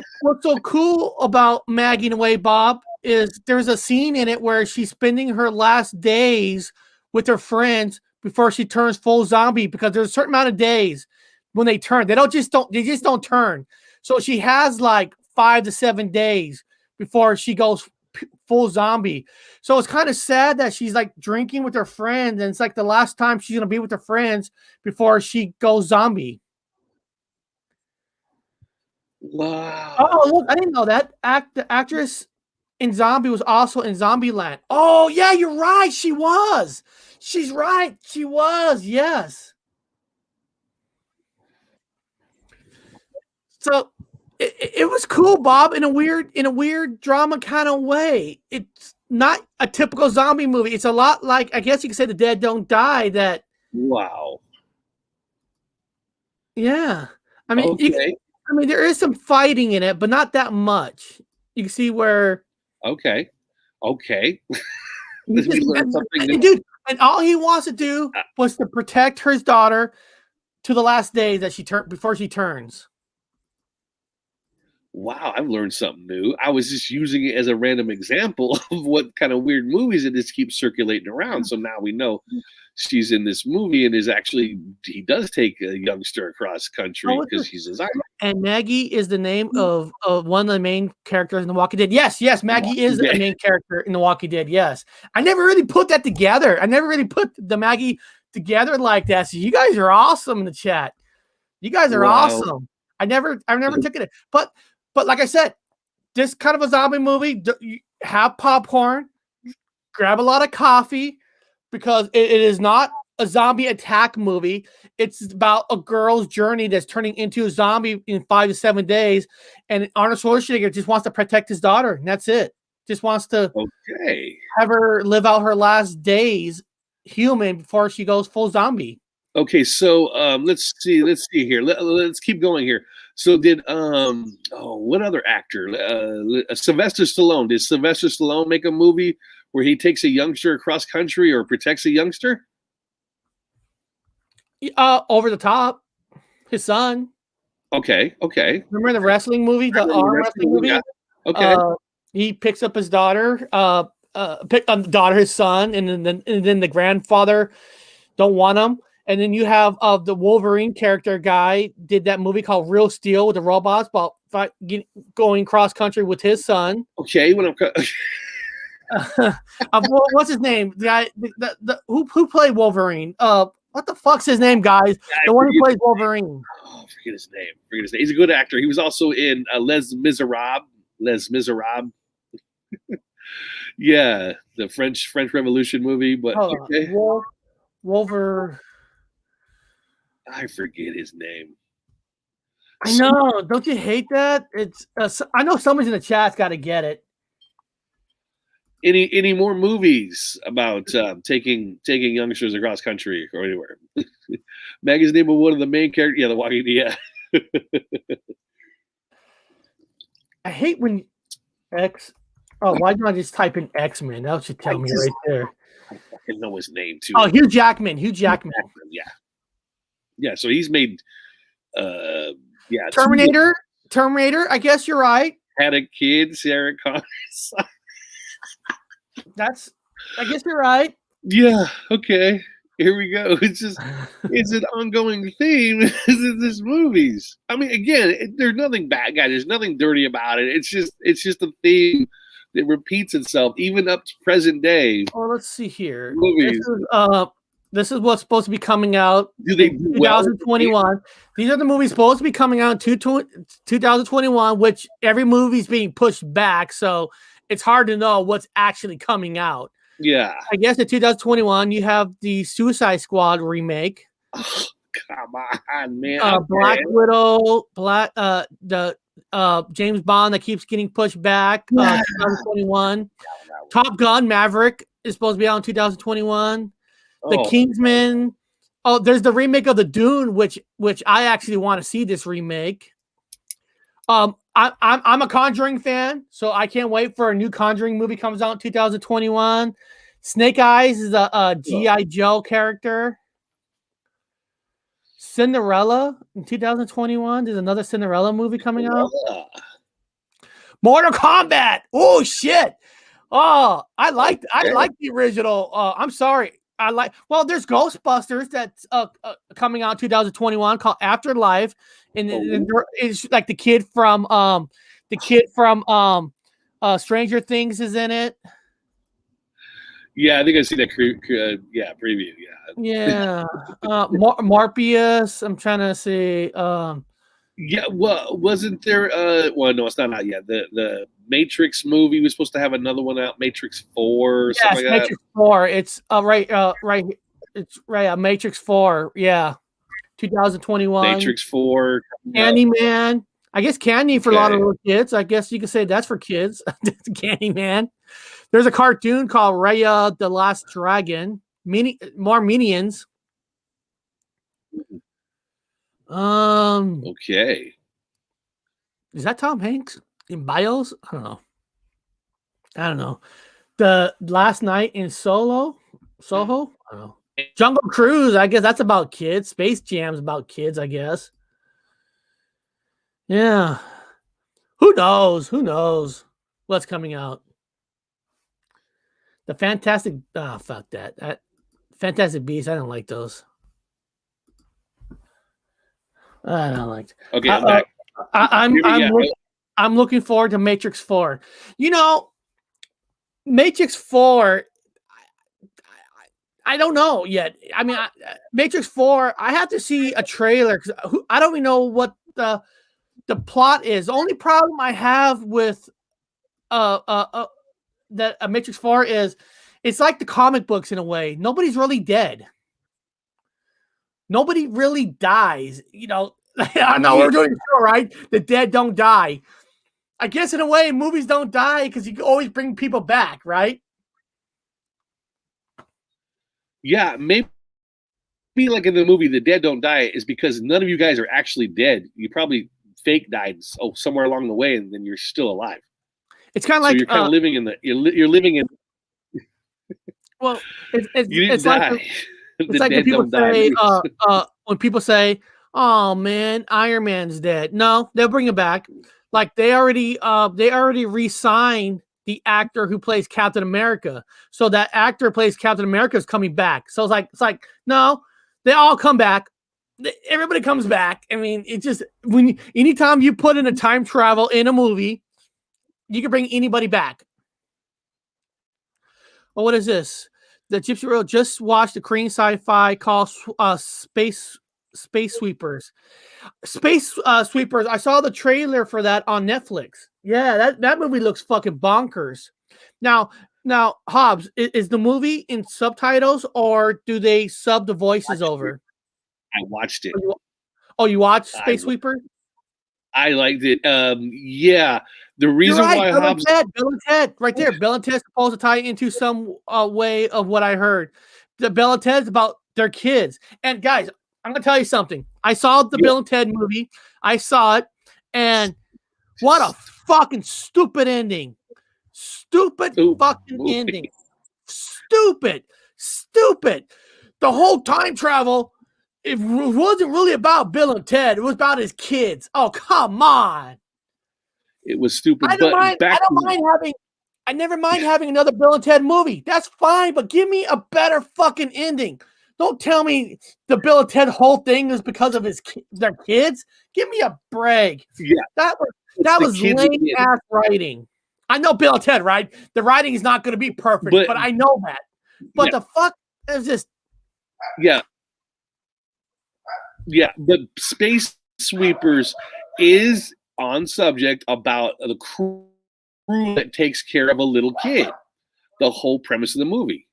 so cool about Maggie in a way, Bob, is there's a scene in it where she's spending her last days with her friends before she turns full zombie, because there's a certain amount of days when they turn. They just don't turn. So she has like 5 to 7 days before she goes full zombie. So it's kind of sad that she's like drinking with her friends, and it's like the last time she's gonna be with her friends before she goes zombie. Wow. Oh, look, I didn't know that. The actress in Zombie was also in Zombieland. Oh, yeah, you're right. She was. She's right. She was. Yes. So it was cool, Bob, in a weird drama kind of way. It's not a typical zombie movie. It's a lot like, I guess you could say, The Dead Don't Die. That. Wow. Yeah. I mean, okay. There is some fighting in it, but not that much. You can see where. Okay. Dude, and all he wants to do was to protect his daughter to the last day that before she turns. Wow, I've learned something new. I was just using it as a random example of what kind of weird movies it just keeps circulating around. So now we know she's in this movie, and he does take a youngster across country because she's a zombie. And Maggie is the name of one of the main characters in The Walking Dead. Yes, Maggie is the main character in The Walking Dead. Yes. I never really put that together. I never really put the Maggie together like that. So you guys are awesome in the chat. You guys are awesome. I never took it. But like I said, this kind of a zombie movie, have popcorn, grab a lot of coffee, because it is not a zombie attack movie. It's about a girl's journey that's turning into a zombie in 5 to 7 days, and Arnold Schwarzenegger just wants to protect his daughter, and that's it. Just wants to have her live out her last days human before she goes full zombie. Okay, so let's see here. Let's keep going here. So did what other actor? Sylvester Stallone. Did Sylvester Stallone make a movie where he takes a youngster across country or protects a youngster? Over the Top, his son. Okay. Remember the wrestling movie, the arm wrestling movie? Yeah. Okay. He picks up his daughter, his son, and then the grandfather don't want him. And then you have the Wolverine character guy did that movie called Real Steel with the robots about going cross country with his son. Okay, what's his name? The guy who played Wolverine? What the fuck's his name, guys? The one who plays Wolverine. Oh, forget his name. He's a good actor. He was also in Les Miserables. Yeah, the French Revolution movie. But okay. Wolver. I forget his name. I know. Don't you hate that? It's. I know someone's in the chat's got to get it. Any more movies about taking youngsters across country or anywhere? Maggie's name of one of the main characters. Yeah, the walking. Yeah. I hate when X. Oh, why don't I just type in X-Men? That should tell me right there. I fucking know his name too. Oh, Hugh Jackman. Yeah. So he's made. Terminator. I guess you're right. Had a kid, Sarah Connor. I guess you're right. Yeah. Okay. Here we go. It's an ongoing theme in this movies. I mean, again, there's nothing bad, guy. There's nothing dirty about it. It's just a theme that repeats itself even up to present day. Oh, let's see here. Movies. This is what's supposed to be coming out in 2021. Well? These are the movies supposed to be coming out in 2021, which every movie's being pushed back, so it's hard to know what's actually coming out. Yeah. I guess in 2021, you have the Suicide Squad remake. Oh, come on, man. Black Widow, the James Bond that keeps getting pushed back. 2021. Top Gun Maverick is supposed to be out in 2021. The Kingsman. Oh, there's the remake of the Dune, which I actually want to see this remake. I'm a Conjuring fan, so I can't wait for a new Conjuring movie comes out in 2021. Snake Eyes is a G.I. Joe character. Cinderella in 2021. There's another Cinderella movie coming out. Mortal Kombat. Oh shit. Oh, I like the original. I'm sorry. There's Ghostbusters that's coming out in 2021 called Afterlife, and it's like the kid from Stranger Things is in it. Yeah, I think I see that preview. Yeah. Morbius. I'm trying to see. Well, wasn't there? No, it's not out yet. The Matrix movie was supposed to have another one out, Matrix 4 or something like Matrix 4. It's right. It's right. Matrix 4. Yeah, 2021. Matrix 4. Candyman. I guess Candy for a lot of little kids. I guess you could say that's for kids. Candyman. There's a cartoon called Raya the Last Dragon. More Minions. Okay. Is that Tom Hanks in Bios? I don't know. The Last Night in Soho? I don't know. Jungle Cruise, I guess that's about kids. Space Jam's about kids, I guess. Yeah. Who knows what's coming out? The Fantastic fuck that. Fantastic Beasts, I don't like those. I don't like. Okay, I'm back. I'm looking forward to Matrix 4. You know, Matrix 4. I don't know yet. I mean, Matrix 4. I have to see a trailer because I don't even know what the plot is. The only problem I have with that Matrix 4 is it's like the comic books in a way. Nobody's really dead. Nobody really dies. You know, I know we're doing a show, right? The dead don't die. I guess in a way, movies don't die because you can always bring people back, right? Yeah, maybe like in the movie The Dead Don't Die is because none of you guys are actually dead. You probably fake died somewhere along the way, and then you're still alive. It's kind of So like you're kind of living in the you're living in. Well, You didn't it's like die. it's like when people say when people say, "Oh man, Iron Man's dead." No, they'll bring it back. Like they already re-signed the actor who plays Captain America, so that actor who plays Captain America is coming back. So it's like no, they all come back. Everybody comes back. I mean, it just anytime you put in a time travel in a movie, you can bring anybody back. Well, what is this? The Gypsy World just watched a Korean sci-fi called Space Sweepers. Space Sweepers. I saw the trailer for that on Netflix. Yeah, that movie looks fucking bonkers. Now, Hobbs, is the movie in subtitles or do they sub the voices over? I watched it. Oh, you watched Space Sweeper? I liked it. Yeah. The reason why Hobbs... Bill and Ted, right there. Bill and Ted's supposed to tie into some way of what I heard. The Bill and Ted's about their kids. And guys, I'm gonna tell you something. I saw the Bill and Ted movie. I saw it, and what a fucking stupid ending. Stupid fucking ending. Stupid. The whole time travel, it wasn't really about Bill and Ted. It was about his kids. Oh, come on. It was stupid. I never mind having another Bill and Ted movie. That's fine, but give me a better fucking ending. Don't tell me the Bill and Ted whole thing is because of their kids. Give me a break. Yeah, that was lame ass writing. I know Bill and Ted, right? The writing is not going to be perfect, but I know that. But the fuck is just yeah. But Space Sweepers is on subject about the crew that takes care of a little kid. The whole premise of the movie.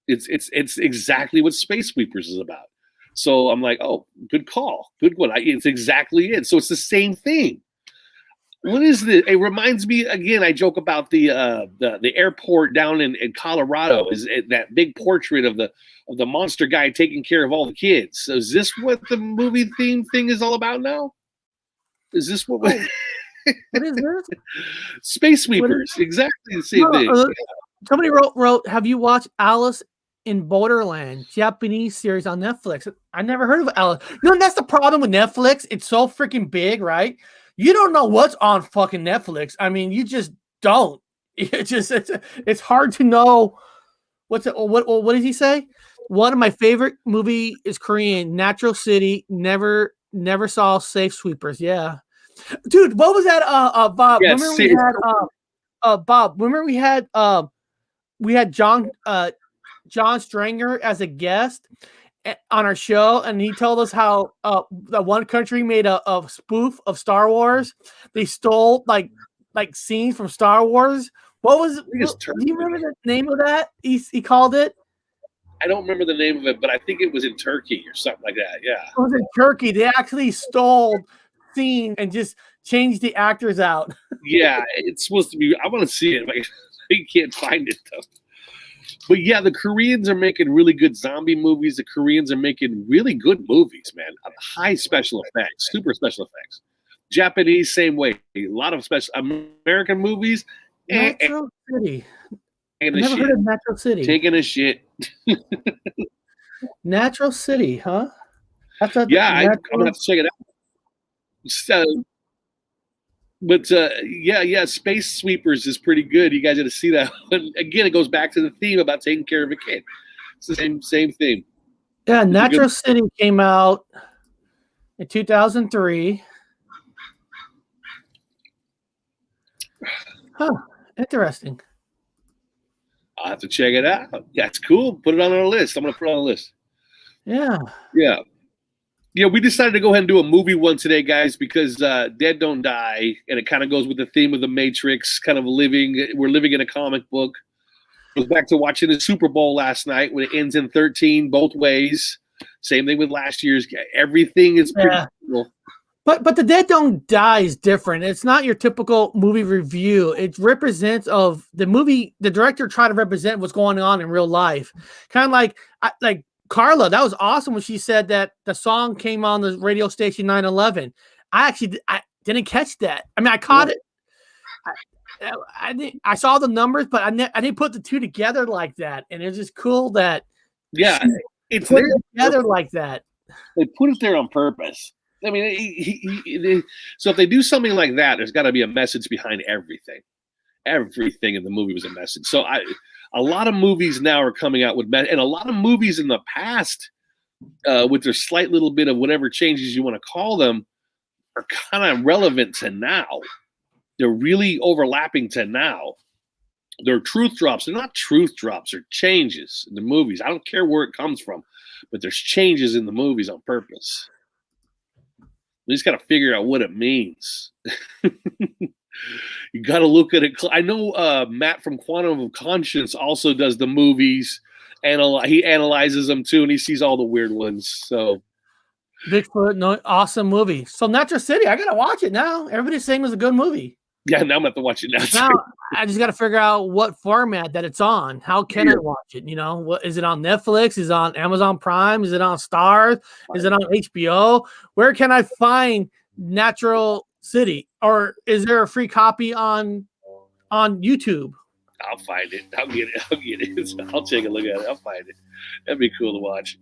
It's exactly what Space Sweepers is about. So I'm like, oh, good call, good one. It's exactly it. So it's the same thing. What is this? It reminds me again. I joke about the airport down in Colorado. Is that big portrait of the monster guy taking care of all the kids? So is this what the movie theme thing is all about now? Is this what? What is this? Space Sweepers, exactly the same thing. Somebody wrote, have you watched Alice in Borderland, Japanese series on Netflix? I never heard of Alice. You know, that's the problem with Netflix. It's so freaking big, right? You don't know what's on fucking Netflix. I mean, you just don't. It's hard to know what did he say? One of my favorite movie is Korean, Natural City. Never saw Safe Sweepers. Yeah. Dude, what was that? Bob. Yes, remember we had John Stranger as a guest on our show, and he told us how the one country made a spoof of Star Wars. They stole like scenes from Star Wars. What was it? Do you remember the name of that? He called it. I don't remember the name of it, but I think it was in Turkey or something like that. Yeah, it was in Turkey. They actually stole scene and just changed the actors out. Yeah, it's supposed to be. I want to see it. I can't find it though. But yeah, the Koreans are making really good zombie movies. The Koreans are making really good movies, man. High special effects, super special effects. Japanese, same way. A lot of special American movies. Natural City. I've never heard of Natural City. Taking a shit. Natural City, huh? I'm gonna have to check it out. So, but yeah, Space Sweepers is pretty good. You guys got to see that. And again, it goes back to the theme about taking care of a kid. It's the same theme. Yeah, Natural City came out in 2003. Huh, interesting. I'll have to check it out. Yeah, it's cool. Put it on our list. I'm going to put it on the list. Yeah. Yeah, we decided to go ahead and do a movie one today, guys, because Dead Don't Die, and it kind of goes with the theme of the Matrix, kind of we're living in a comic book. I was back to watching the Super Bowl last night when it ends in 13 both ways. Same thing with last year's. Everything is pretty cool. But The Dead Don't Die is different. It's not your typical movie review. It represents of the movie. The director tried to represent what's going on in real life. Kind of like Carla. That was awesome when she said that the song came on the radio station 9/11. I didn't catch that. I mean, I caught it. I saw the numbers, but I didn't put the two together like that. And it's just cool that it's put it together like that. They put it there on purpose. I mean, so if they do something like that, there's got to be a message behind everything. Everything in the movie was a message. So a lot of movies now are coming out with, and a lot of movies in the past, with their slight little bit of whatever changes you want to call them, are kind of relevant to now. They're really overlapping to now. They're truth drops. They're not truth drops. They're changes in the movies. I don't care where it comes from, but there's changes in the movies on purpose. We just got to figure out what it means. You got to look at it. I know Matt from Quantum of Conscience also does the movies. He analyzes them too, and he sees all the weird ones. So Bigfoot, no, awesome movie. So Natural City, I got to watch it now. Everybody's saying it was a good movie. Yeah, now I'm going to have to watch it now. Now I just got to figure out what format that it's on. How can I watch it? You know, what is it on Netflix? Is it on Amazon Prime? Is it on Starz? Is it on HBO? Where can I find Natural City? Or is there a free copy on YouTube? I'll find it. I'll get it. I'll take a look at it. I'll find it. That'd be cool to watch.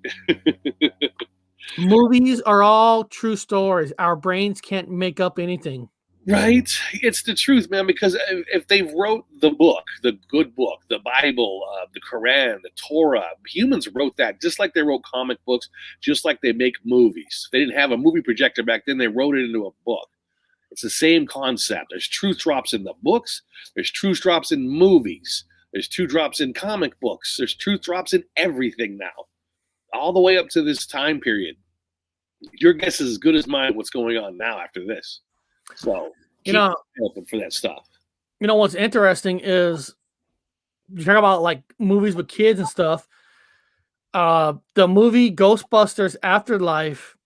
Movies are all true stories. Our brains can't make up anything. Right? It's the truth, man, because if they wrote the book, the good book, the Bible, the Quran, the Torah, humans wrote that just like they wrote comic books, just like they make movies. They didn't have a movie projector back then. They wrote it into a book. It's the same concept. There's truth drops in the books. There's truth drops in movies. There's truth drops in comic books. There's truth drops in everything now, all the way up to this time period. Your guess is as good as mine what's going on now after this. So, keep open for that stuff. You know, what's interesting is you talk about like movies with kids and stuff. The movie Ghostbusters Afterlife,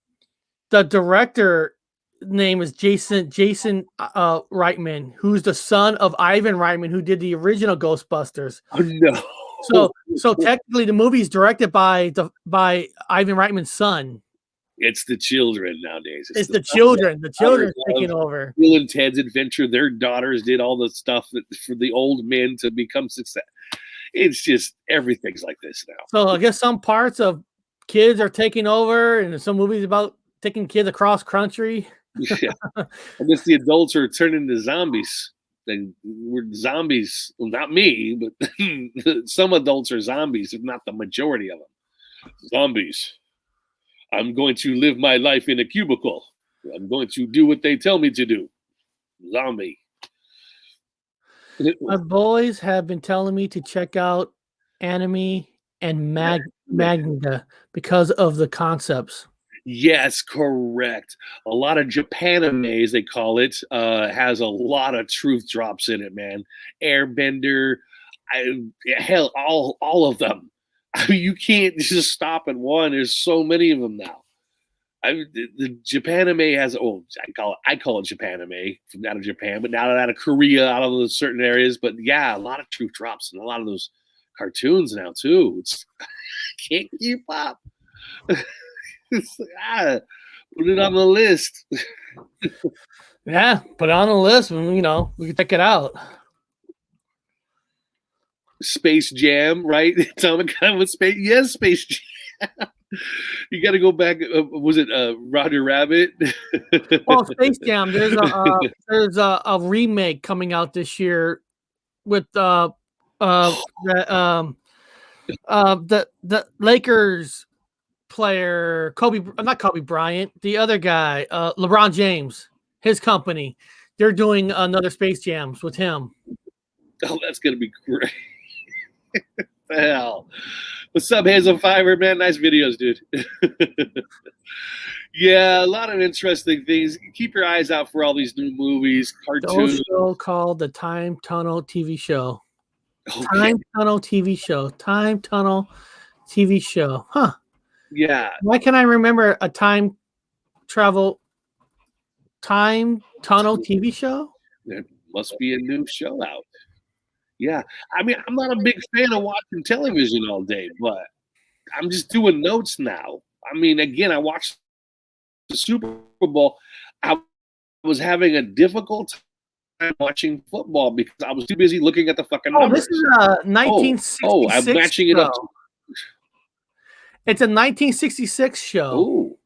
the director name is Jason Reitman, who's the son of Ivan Reitman, who did the original Ghostbusters. Oh no! So technically, the movie is directed by Ivan Reitman's son. It's the children nowadays. It's the children. The children taking over. Bill and Ted's Adventure. Their daughters did all the stuff for the old men to become success. It's just everything's like this now. So I guess some parts of kids are taking over, and some movies about taking kids across country. Yeah. I guess the adults are turning into zombies. We're zombies. Well, not me, but some adults are zombies, if not the majority of them. Zombies. I'm going to live my life in a cubicle. I'm going to do what they tell me to do. Zombie. My boys have been telling me to check out Anime and Magna because of the concepts. Yes, correct. A lot of Japanime, as they call it, has a lot of truth drops in it, man. Airbender, hell, all of them. I mean, you can't just stop at one. There's so many of them now. The Japanime has, I call it Japanime from out of Japan, but now out of Korea, out of those certain areas. But yeah, a lot of truth drops and a lot of those cartoons now too. Can't keep up. Put it on the list. Yeah, put it on the list. We can check it out. Space Jam, right? Atomic Kind with Space. Yes, Space Jam. You got to go back. Was it Roger Rabbit? Well, Space Jam. There's a remake coming out this year with the Lakers player not Kobe Bryant, the other guy, LeBron James, his company. They're doing another Space Jams with him. Oh, that's gonna be great. The hell. What's up, Hazel Fiverr, man? Nice videos, dude. Yeah, a lot of interesting things. Keep your eyes out for all these new movies, cartoons. The show called the Time Tunnel TV show. Okay. Time Tunnel TV show. Huh. Yeah. Why can I remember a time tunnel TV show? There must be a new show out. Yeah. I mean, I'm not a big fan of watching television all day, but I'm just doing notes now. I mean, again, I watched the Super Bowl. I was having a difficult time watching football because I was too busy looking at the fucking numbers. This is a 1966 I'm matching it up. It's a 1966 show. Oh.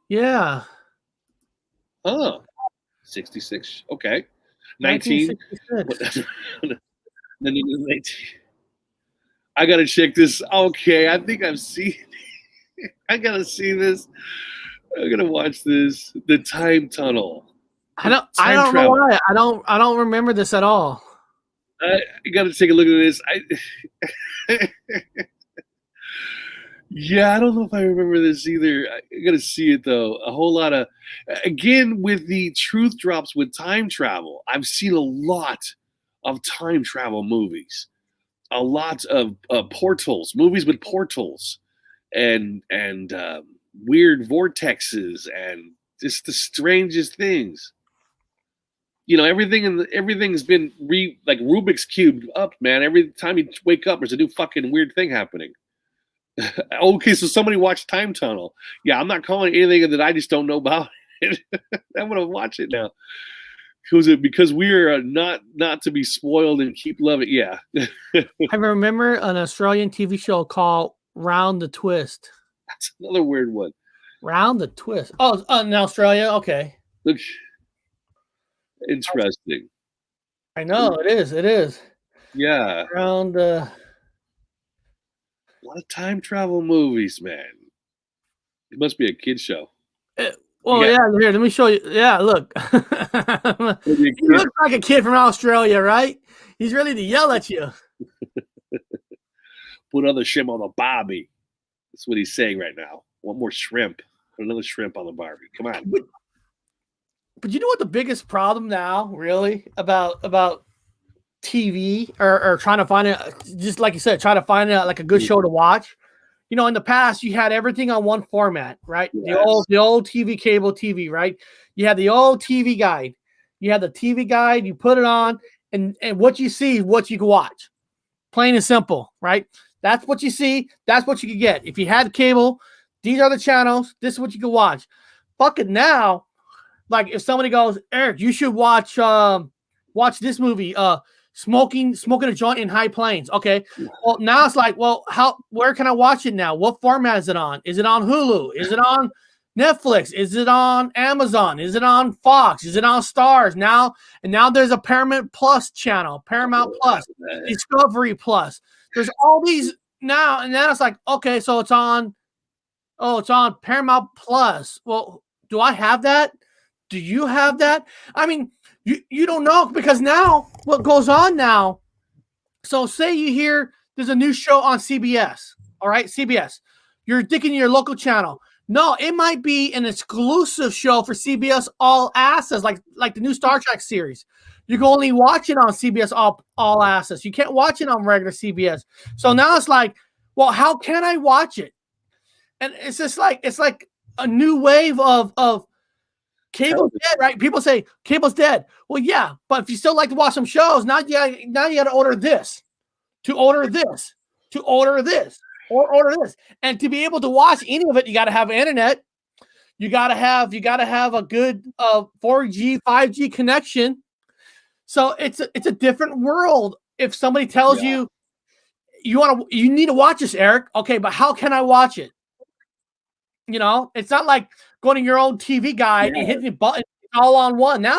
Yeah. Huh. 66. Okay. 1966. I gotta check this. Okay, I think I've seen. I gotta see this. I'm gonna watch this. The Time Tunnel. I don't know why. I don't remember this at all. I gotta take a look at this. Yeah, I don't know if I remember this either. I gotta see it though. A whole lot of, again, with the truth drops with time travel. I've seen a lot of time travel movies, a lot of portals, movies with portals, and weird vortexes, and just the strangest things. You know, everything's been like Rubik's cubed up, man. Every time you wake up, there's a new fucking weird thing happening. Okay, so somebody watched Time Tunnel. Yeah, I'm not calling it anything that I just don't know about it. I'm gonna watch it now. Because we are not to be spoiled and keep loving. Yeah. I remember an Australian TV show called Round the Twist. That's another weird one. Round the Twist. Oh, in Australia. Okay. Look, interesting. I know it is. It is. Yeah. Around. A lot of time travel movies, man. It must be a kid show. Well, yeah. Here, let me show you. Yeah, look. He looks like a kid from Australia, right? He's ready to yell at you. Put another shrimp on the barbie. That's what he's saying right now. One more shrimp. Put another shrimp on the barbie. Come on. But you know what the biggest problem now, really, about TV or trying to find it, just like you said, trying to find it like a good show to watch. You know, in the past, you had everything on one format, right? Yes. The old TV, cable TV, right? You had the old TV guide. You had the TV guide. You put it on, and what you see is what you can watch. Plain and simple, right? That's what you see. That's what you can get. If you had cable, these are the channels. This is what you can watch. Fuck it now. Like if somebody goes, Eric, you should watch this movie. Smoking a joint in High Plains. Okay. Well, now it's like, well, where can I watch it now? What format is it on? Is it on Hulu? Is it on Netflix? Is it on Amazon? Is it on Fox? Is it on Stars? Now there's a Paramount Plus channel, Paramount Plus, Discovery Plus. There's all these now, and then it's like, okay, so it's on Paramount Plus. Well, do I have that? Do you have that? I mean, you don't know, because now what goes on now. So say you hear there's a new show on CBS. All right, CBS. You're thinking your local channel. No, it might be an exclusive show for CBS All Access, like the new Star Trek series. You can only watch it on CBS All Access. You can't watch it on regular CBS. So now it's like, well, how can I watch it? And it's just like a new wave of cable's dead, right? People say cable's dead. Well, yeah, but if you still like to watch some shows, now you got to order this, to order this, to order this, or order this, and to be able to watch any of it, you got to have internet. You got to have a good 4G, 5G connection. So it's a different world. If somebody tells you you need to watch this, Eric, okay, but how can I watch it? You know, it's not like going to your own TV guide and hitting the button all on one. Now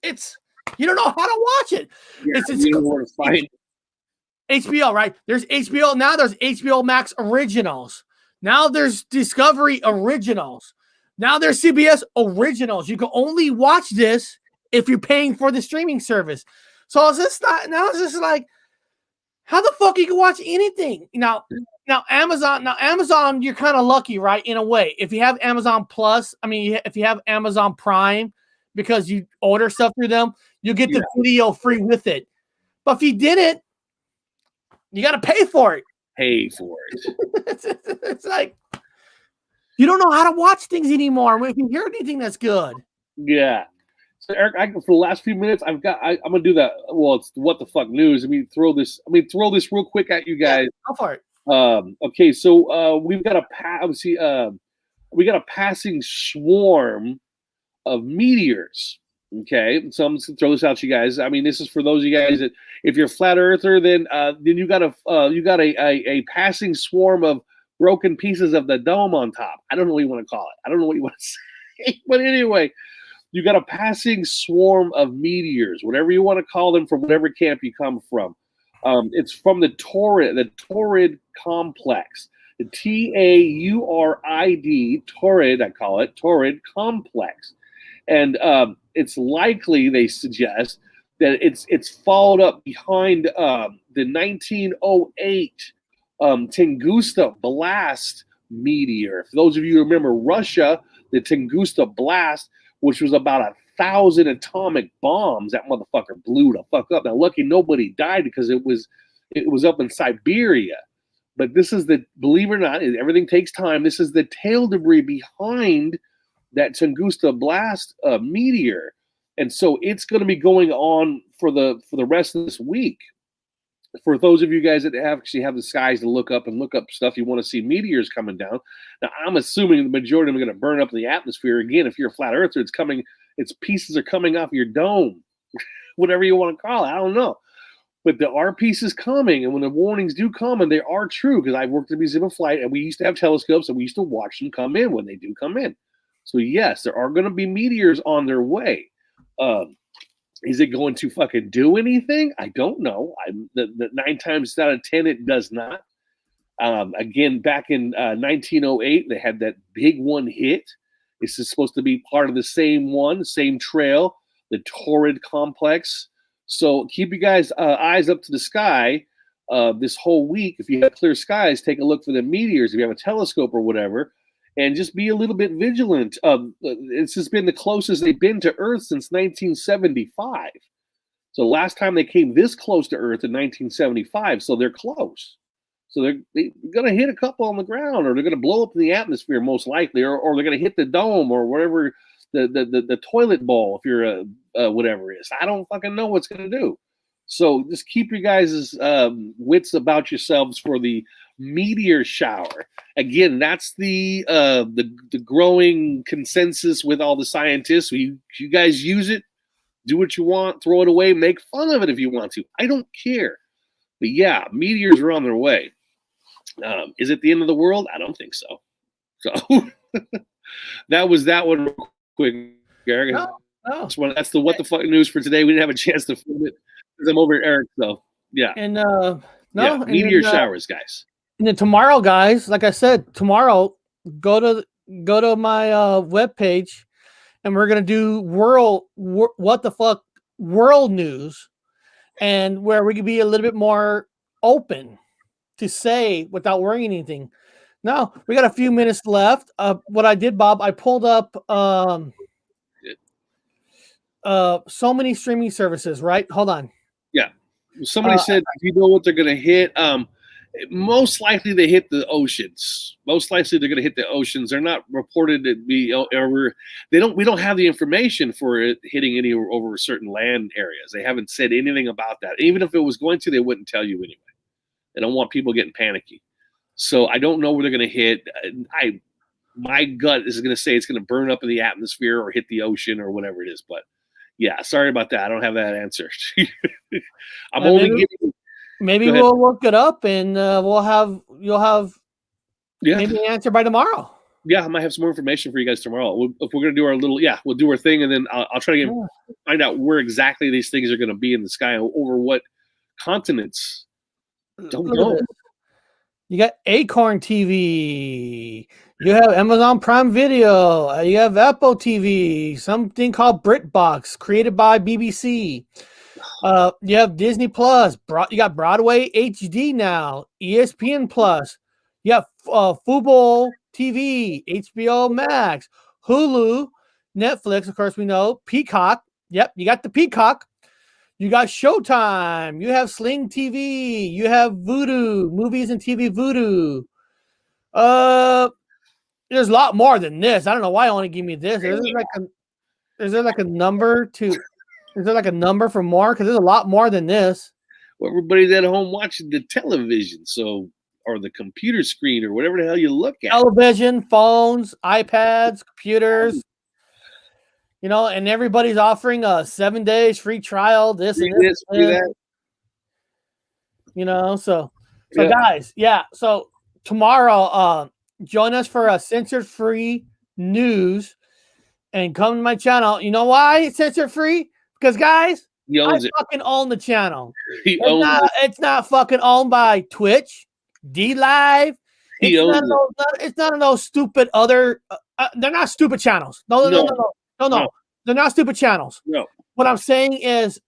it's you don't know how to watch it. Yeah, you don't want to find HBO, right? There's HBO now. There's HBO Max Originals. Now there's Discovery Originals. Now there's CBS Originals. You can only watch this if you're paying for the streaming service. So it's just like, how the fuck you can watch anything? Now Amazon, you're kind of lucky, right? In a way, if you have Amazon Plus, if you have Amazon Prime, because you order stuff through them, you get the video free with it. But if you didn't, you got to pay for it. pay for it. It's like you don't know how to watch things anymore. If you hear anything that's good, Yeah. So Eric, for the last few minutes, I'm gonna do that. Well, it's what the fuck news. Throw this real quick at you guys. go for it. Okay, so we've got we got a passing swarm of meteors. Okay, so I'm just gonna throw this out to you guys. This is for those of you guys that, if you're a flat earther, then you got a passing swarm of broken pieces of the dome on top. I don't know what you want to call it. I don't know what you want to say, but anyway, you got a passing swarm of meteors, whatever you want to call them, from whatever camp you come from. It's from the Taurid complex, the TAURID, Taurid, I call it, Taurid complex. And it's likely, they suggest, that it's followed up behind the 1908 Tunguska blast meteor. For those of you who remember Russia, the Tunguska blast, which was about 1,000 atomic bombs, that motherfucker blew the fuck up. Now, lucky nobody died because it was up in Siberia. But this is believe it or not, everything takes time. This is the tail debris behind that Tunguska blast meteor, and so it's going to be going on for the rest of this week. For those of you guys that actually have the skies to look up stuff, you want to see meteors coming down. Now, I'm assuming the majority of them are going to burn up in the atmosphere. Again, if you're a flat earther, its pieces are coming off your dome, whatever you want to call it. I don't know. But there are pieces coming, and when the warnings do come, and they are true, because I've worked at a museum of flight, and we used to have telescopes, and we used to watch them come in when they do come in. So, yes, there are going to be meteors on their way. Is it going to fucking do anything? I don't know. The 9 times out of 10, it does not. Again, back in 1908, they had that big one hit. This is supposed to be part of the same trail, the Taurid complex. So keep you guys' eyes up to the sky this whole week. If you have clear skies, take a look for the meteors. If you have a telescope or whatever, and just be a little bit vigilant. It's just been the closest they've been to Earth since 1975. So last time they came this close to Earth in 1975, so they're close. So they're going to hit a couple on the ground, or they're going to blow up in the atmosphere most likely, or they're going to hit the dome or whatever, the toilet bowl, if you're whatever it is. I don't fucking know what's going to do. So just keep your guys' wits about yourselves for the meteor shower. Again, that's the growing consensus with all the scientists. You guys use it, do what you want, throw it away, make fun of it if you want to. I don't care. But yeah, meteors are on their way. Is it the end of the world? I don't think so. So that was that one real quick, Eric. No. That's the what the fuck news for today. We didn't have a chance to film it because I'm over at Eric. So yeah. And meteor showers, guys. And then tomorrow, guys, like I said, tomorrow, go to my webpage, and we're gonna do what the fuck world news, and where we can be a little bit more open to say without worrying anything. Now we got a few minutes left. What I did, Bob, I pulled up so many streaming services. Right? Hold on. Yeah. Somebody said, "Do you know what they're gonna hit?" Most likely they hit the oceans. Most likely they're going to hit the oceans. They're not reported to be over. We don't have the information for it hitting any over certain land areas. They haven't said anything about that. Even if it was going to, they wouldn't tell you anyway. They don't want people getting panicky. So I don't know where they're going to hit. My gut is going to say it's going to burn up in the atmosphere or hit the ocean or whatever it is. But yeah, sorry about that. I don't have that answer. I'm only giving. Maybe we'll look it up, and you'll have maybe an answer by tomorrow. Yeah, I might have some more information for you guys tomorrow. If we're gonna do our we'll do our thing, and then I'll try to find out where exactly these things are gonna be in the sky, over what continents. Don't know. You got Acorn TV. You have Amazon Prime Video. You have Apple TV. Something called BritBox, created by BBC. You have Disney Plus. You got Broadway HD now. ESPN Plus. You have Fubo TV, HBO Max, Hulu, Netflix. Of course, we know Peacock. Yep, you got the Peacock. You got Showtime. You have Sling TV. You have Voodoo movies and TV Voodoo. There's a lot more than this. I don't know why I only give me this. Is there like a number to? Is there like a number for more? Because there's a lot more than this. Well, everybody's at home watching the television, or the computer screen or whatever the hell you look at. Television, phones, iPads, computers. And everybody's offering a 7 days free trial. This and this. That. So guys, yeah. So tomorrow, join us for a censored-free news, and come to my channel. You know why it's censored-free? Because guys, I fucking own the channel. It's not fucking owned by Twitch, D-Live. It's none of those stupid other. They're not stupid channels. No. They're not stupid channels. No. What I'm saying is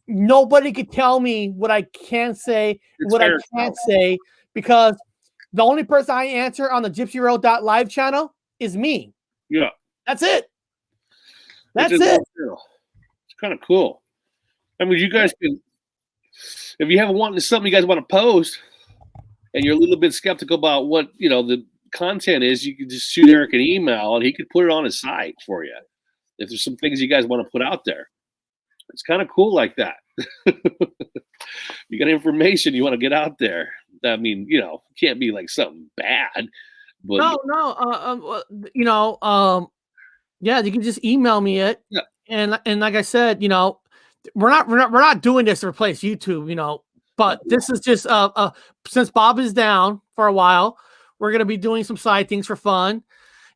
nobody could tell me what I can say, I can't say, because the only person I answer on the Gypsy Road live channel is me. Yeah. That's it. That's it. It's kind of cool. I mean, you guys can, if you have something you guys want to post and you're a little bit skeptical about what, the content is, you can just shoot Eric an email and he could put it on his site for you. If there's some things you guys want to put out there, it's kind of cool like that. You got information you want to get out there. I mean, it can't be like something bad. But yeah, you can just email me it. Yeah. And like I said, we're not doing this to replace YouTube, but this is just since Bob is down for a while, we're gonna be doing some side things for fun.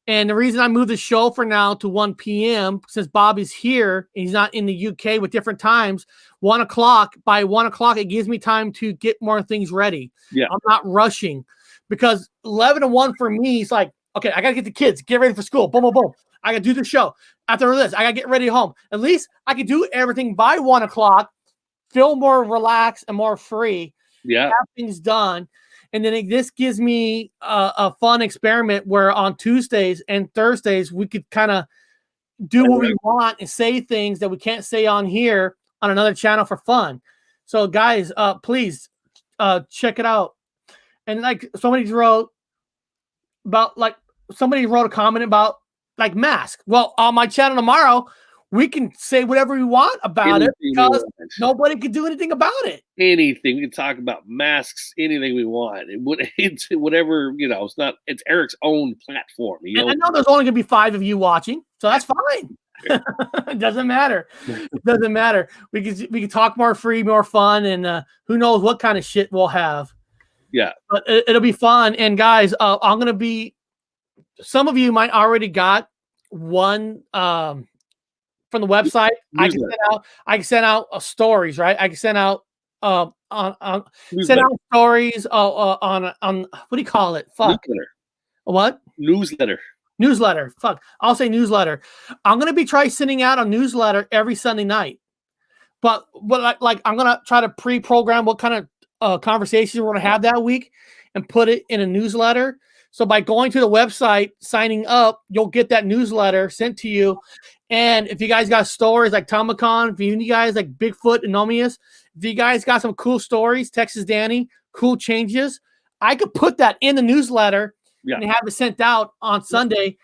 And the reason I moved the show for now to 1 p.m. since Bob is here and he's not in the UK with different times, 1 o'clock. By 1 o'clock, it gives me time to get more things ready. Yeah. I'm not rushing, because 11 to 1 for me is like, okay, I got to get the kids, get ready for school. Boom, boom, boom. I got to do the show. After this, I got to get ready home. At least I can do everything by 1 o'clock, feel more relaxed and more free. Yeah. Have things done. And then this gives me a fun experiment where on Tuesdays and Thursdays, we could kind of do what we want and say things that we can't say on here on another channel for fun. So guys, please check it out. And like somebody wrote a comment about like mask. Well, on my channel tomorrow, we can say whatever we want about it because nobody can do anything about it. Anything. We can talk about masks, anything we want. It's whatever, it's Eric's own platform. And I know there's only going to be 5 of you watching, so that's fine. It doesn't matter. It doesn't matter. We can talk more free, more fun, and who knows what kind of shit we'll have. Yeah. But it'll be fun. And guys, I'm going to be, some of you might already got one from the website. I can send out stories, right? I can send out stories on what do you call it? Fuck. Newsletter. What? Newsletter. Fuck. I'll say newsletter. I'm gonna be sending out a newsletter every Sunday night. But like I'm gonna try to pre-program what kind of conversations we're gonna have that week and put it in a newsletter. So by going to the website, signing up, you'll get that newsletter sent to you. And if you guys got stories like Tomicon, if you guys like Bigfoot and Nomius, if you guys got some cool stories, Texas Danny, cool changes, I could put that in the newsletter and have it sent out on Sunday.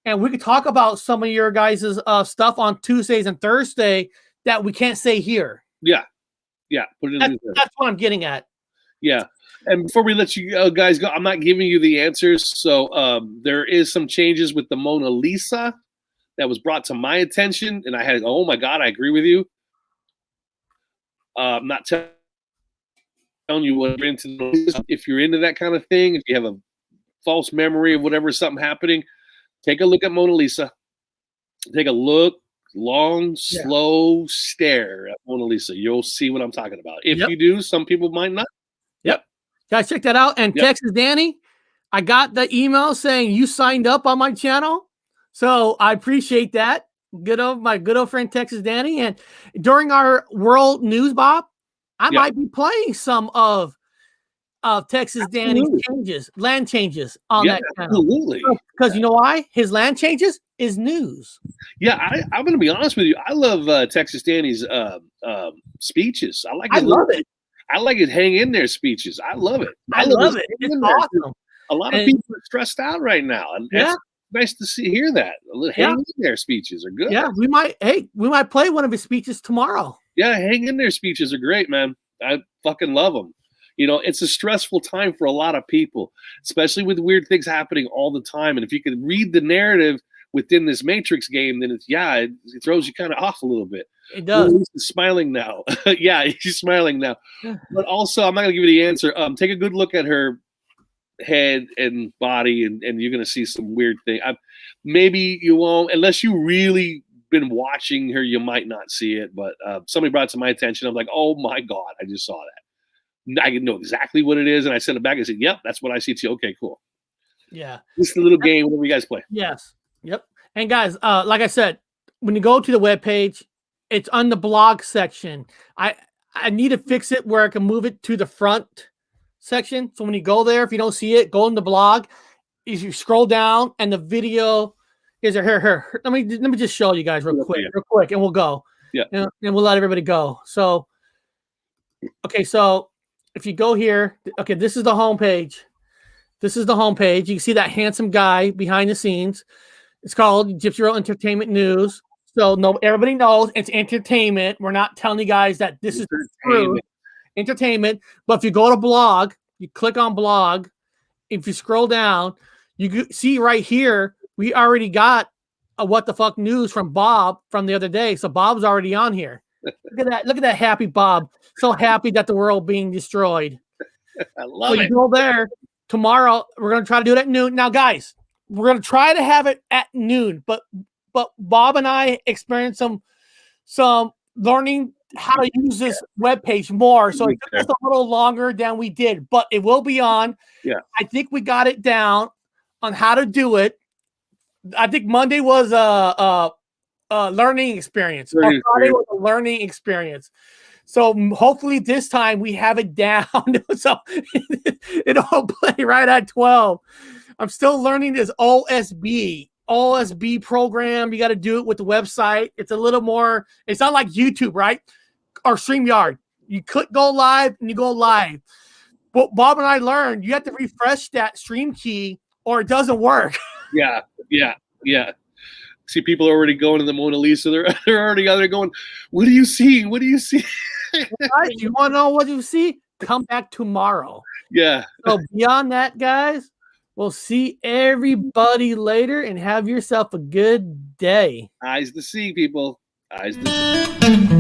And we could talk about some of your guys' stuff on Tuesdays and Thursday that we can't say here. Yeah. Yeah. Put it in that's what I'm getting at. Yeah. And before we let you guys go, I'm not giving you the answers. So there is some changes with the Mona Lisa that was brought to my attention. And I had, oh my God, I agree with you. I'm not telling you what you're into. If you're into that kind of thing, if you have a false memory of whatever, something happening, take a look at Mona Lisa. Take a look, long, slow stare at Mona Lisa. You'll see what I'm talking about. If you do, some people might not. Yep. Guys, check that out. And Texas Danny, I got the email saying you signed up on my channel. So I appreciate that. My good old friend Texas Danny. And during our world news, Bob, I might be playing some of of Texas Danny's land changes on that channel. Absolutely. Because you know why? His land changes is news. Yeah, I'm going to be honest with you. I love Texas Danny's speeches. I love it. I like his hang in there speeches. I love it. I love it. It's awesome. A lot of people are stressed out right now, and it's nice to hear that. Hang in there speeches are good. Yeah, we might play one of his speeches tomorrow. Yeah, hang in there speeches are great, man. I fucking love them. You know, it's a stressful time for a lot of people, especially with weird things happening all the time. And if you can read the narrative within this Matrix game, then it throws you kind of off a little bit. It does. He's smiling now. Yeah, he's smiling now. But also, I'm not going to give you the answer. Take a good look at her head and body, and you're going to see some weird thing. Maybe you won't, unless you really been watching her, you might not see it. But somebody brought it to my attention. I'm like, oh my God, I just saw that. I know exactly what it is. And I sent it back and said, yep, that's what I see too. Okay, cool. Yeah. This is a little game where you guys play. Yes. Yep. And guys, like I said, when you go to the webpage, it's on the blog section. I need to fix it where I can move it to the front section. So when you go there, if you don't see it, go in the blog. If you scroll down and the video is here. Let me just show you guys real quick, and we'll go. Yeah. And we'll let everybody go. So, okay, so if you go here, okay, this is the homepage. This is the homepage. You can see that handsome guy behind the scenes. It's called Gypsy World Entertainment News. So everybody knows it's entertainment. We're not telling you guys that this is true entertainment. But if you go to blog, you click on blog. If you scroll down, you see right here, we already got a what the fuck news from Bob from the other day. So Bob's already on here. Look at that. Look at that happy Bob. So happy that the world being destroyed. I love it. You go there tomorrow. We're going to try to do it at noon. Now, guys, we're going to try to have it at noon, but Bob and I experienced some learning how to use this webpage more. So it took us a little longer than we did, but it will be on. Yeah. I think we got it down on how to do it. I think Monday was a learning experience. Friday was a learning experience. So hopefully this time we have it down. So it'll play right at 12. I'm still learning this OSB program. You got to do it with the website. It's a little more, it's not like YouTube, right? Or StreamYard. You click go live and you go live. But Bob and I learned you have to refresh that stream key or it doesn't work. Yeah. See, people are already going to the Mona Lisa. They're already out there going, what do you see? What do you see? Guys, you want to know what you see? Come back tomorrow. Yeah. So beyond that, guys, we'll see everybody later and have yourself a good day. Eyes to see, people. Eyes to see.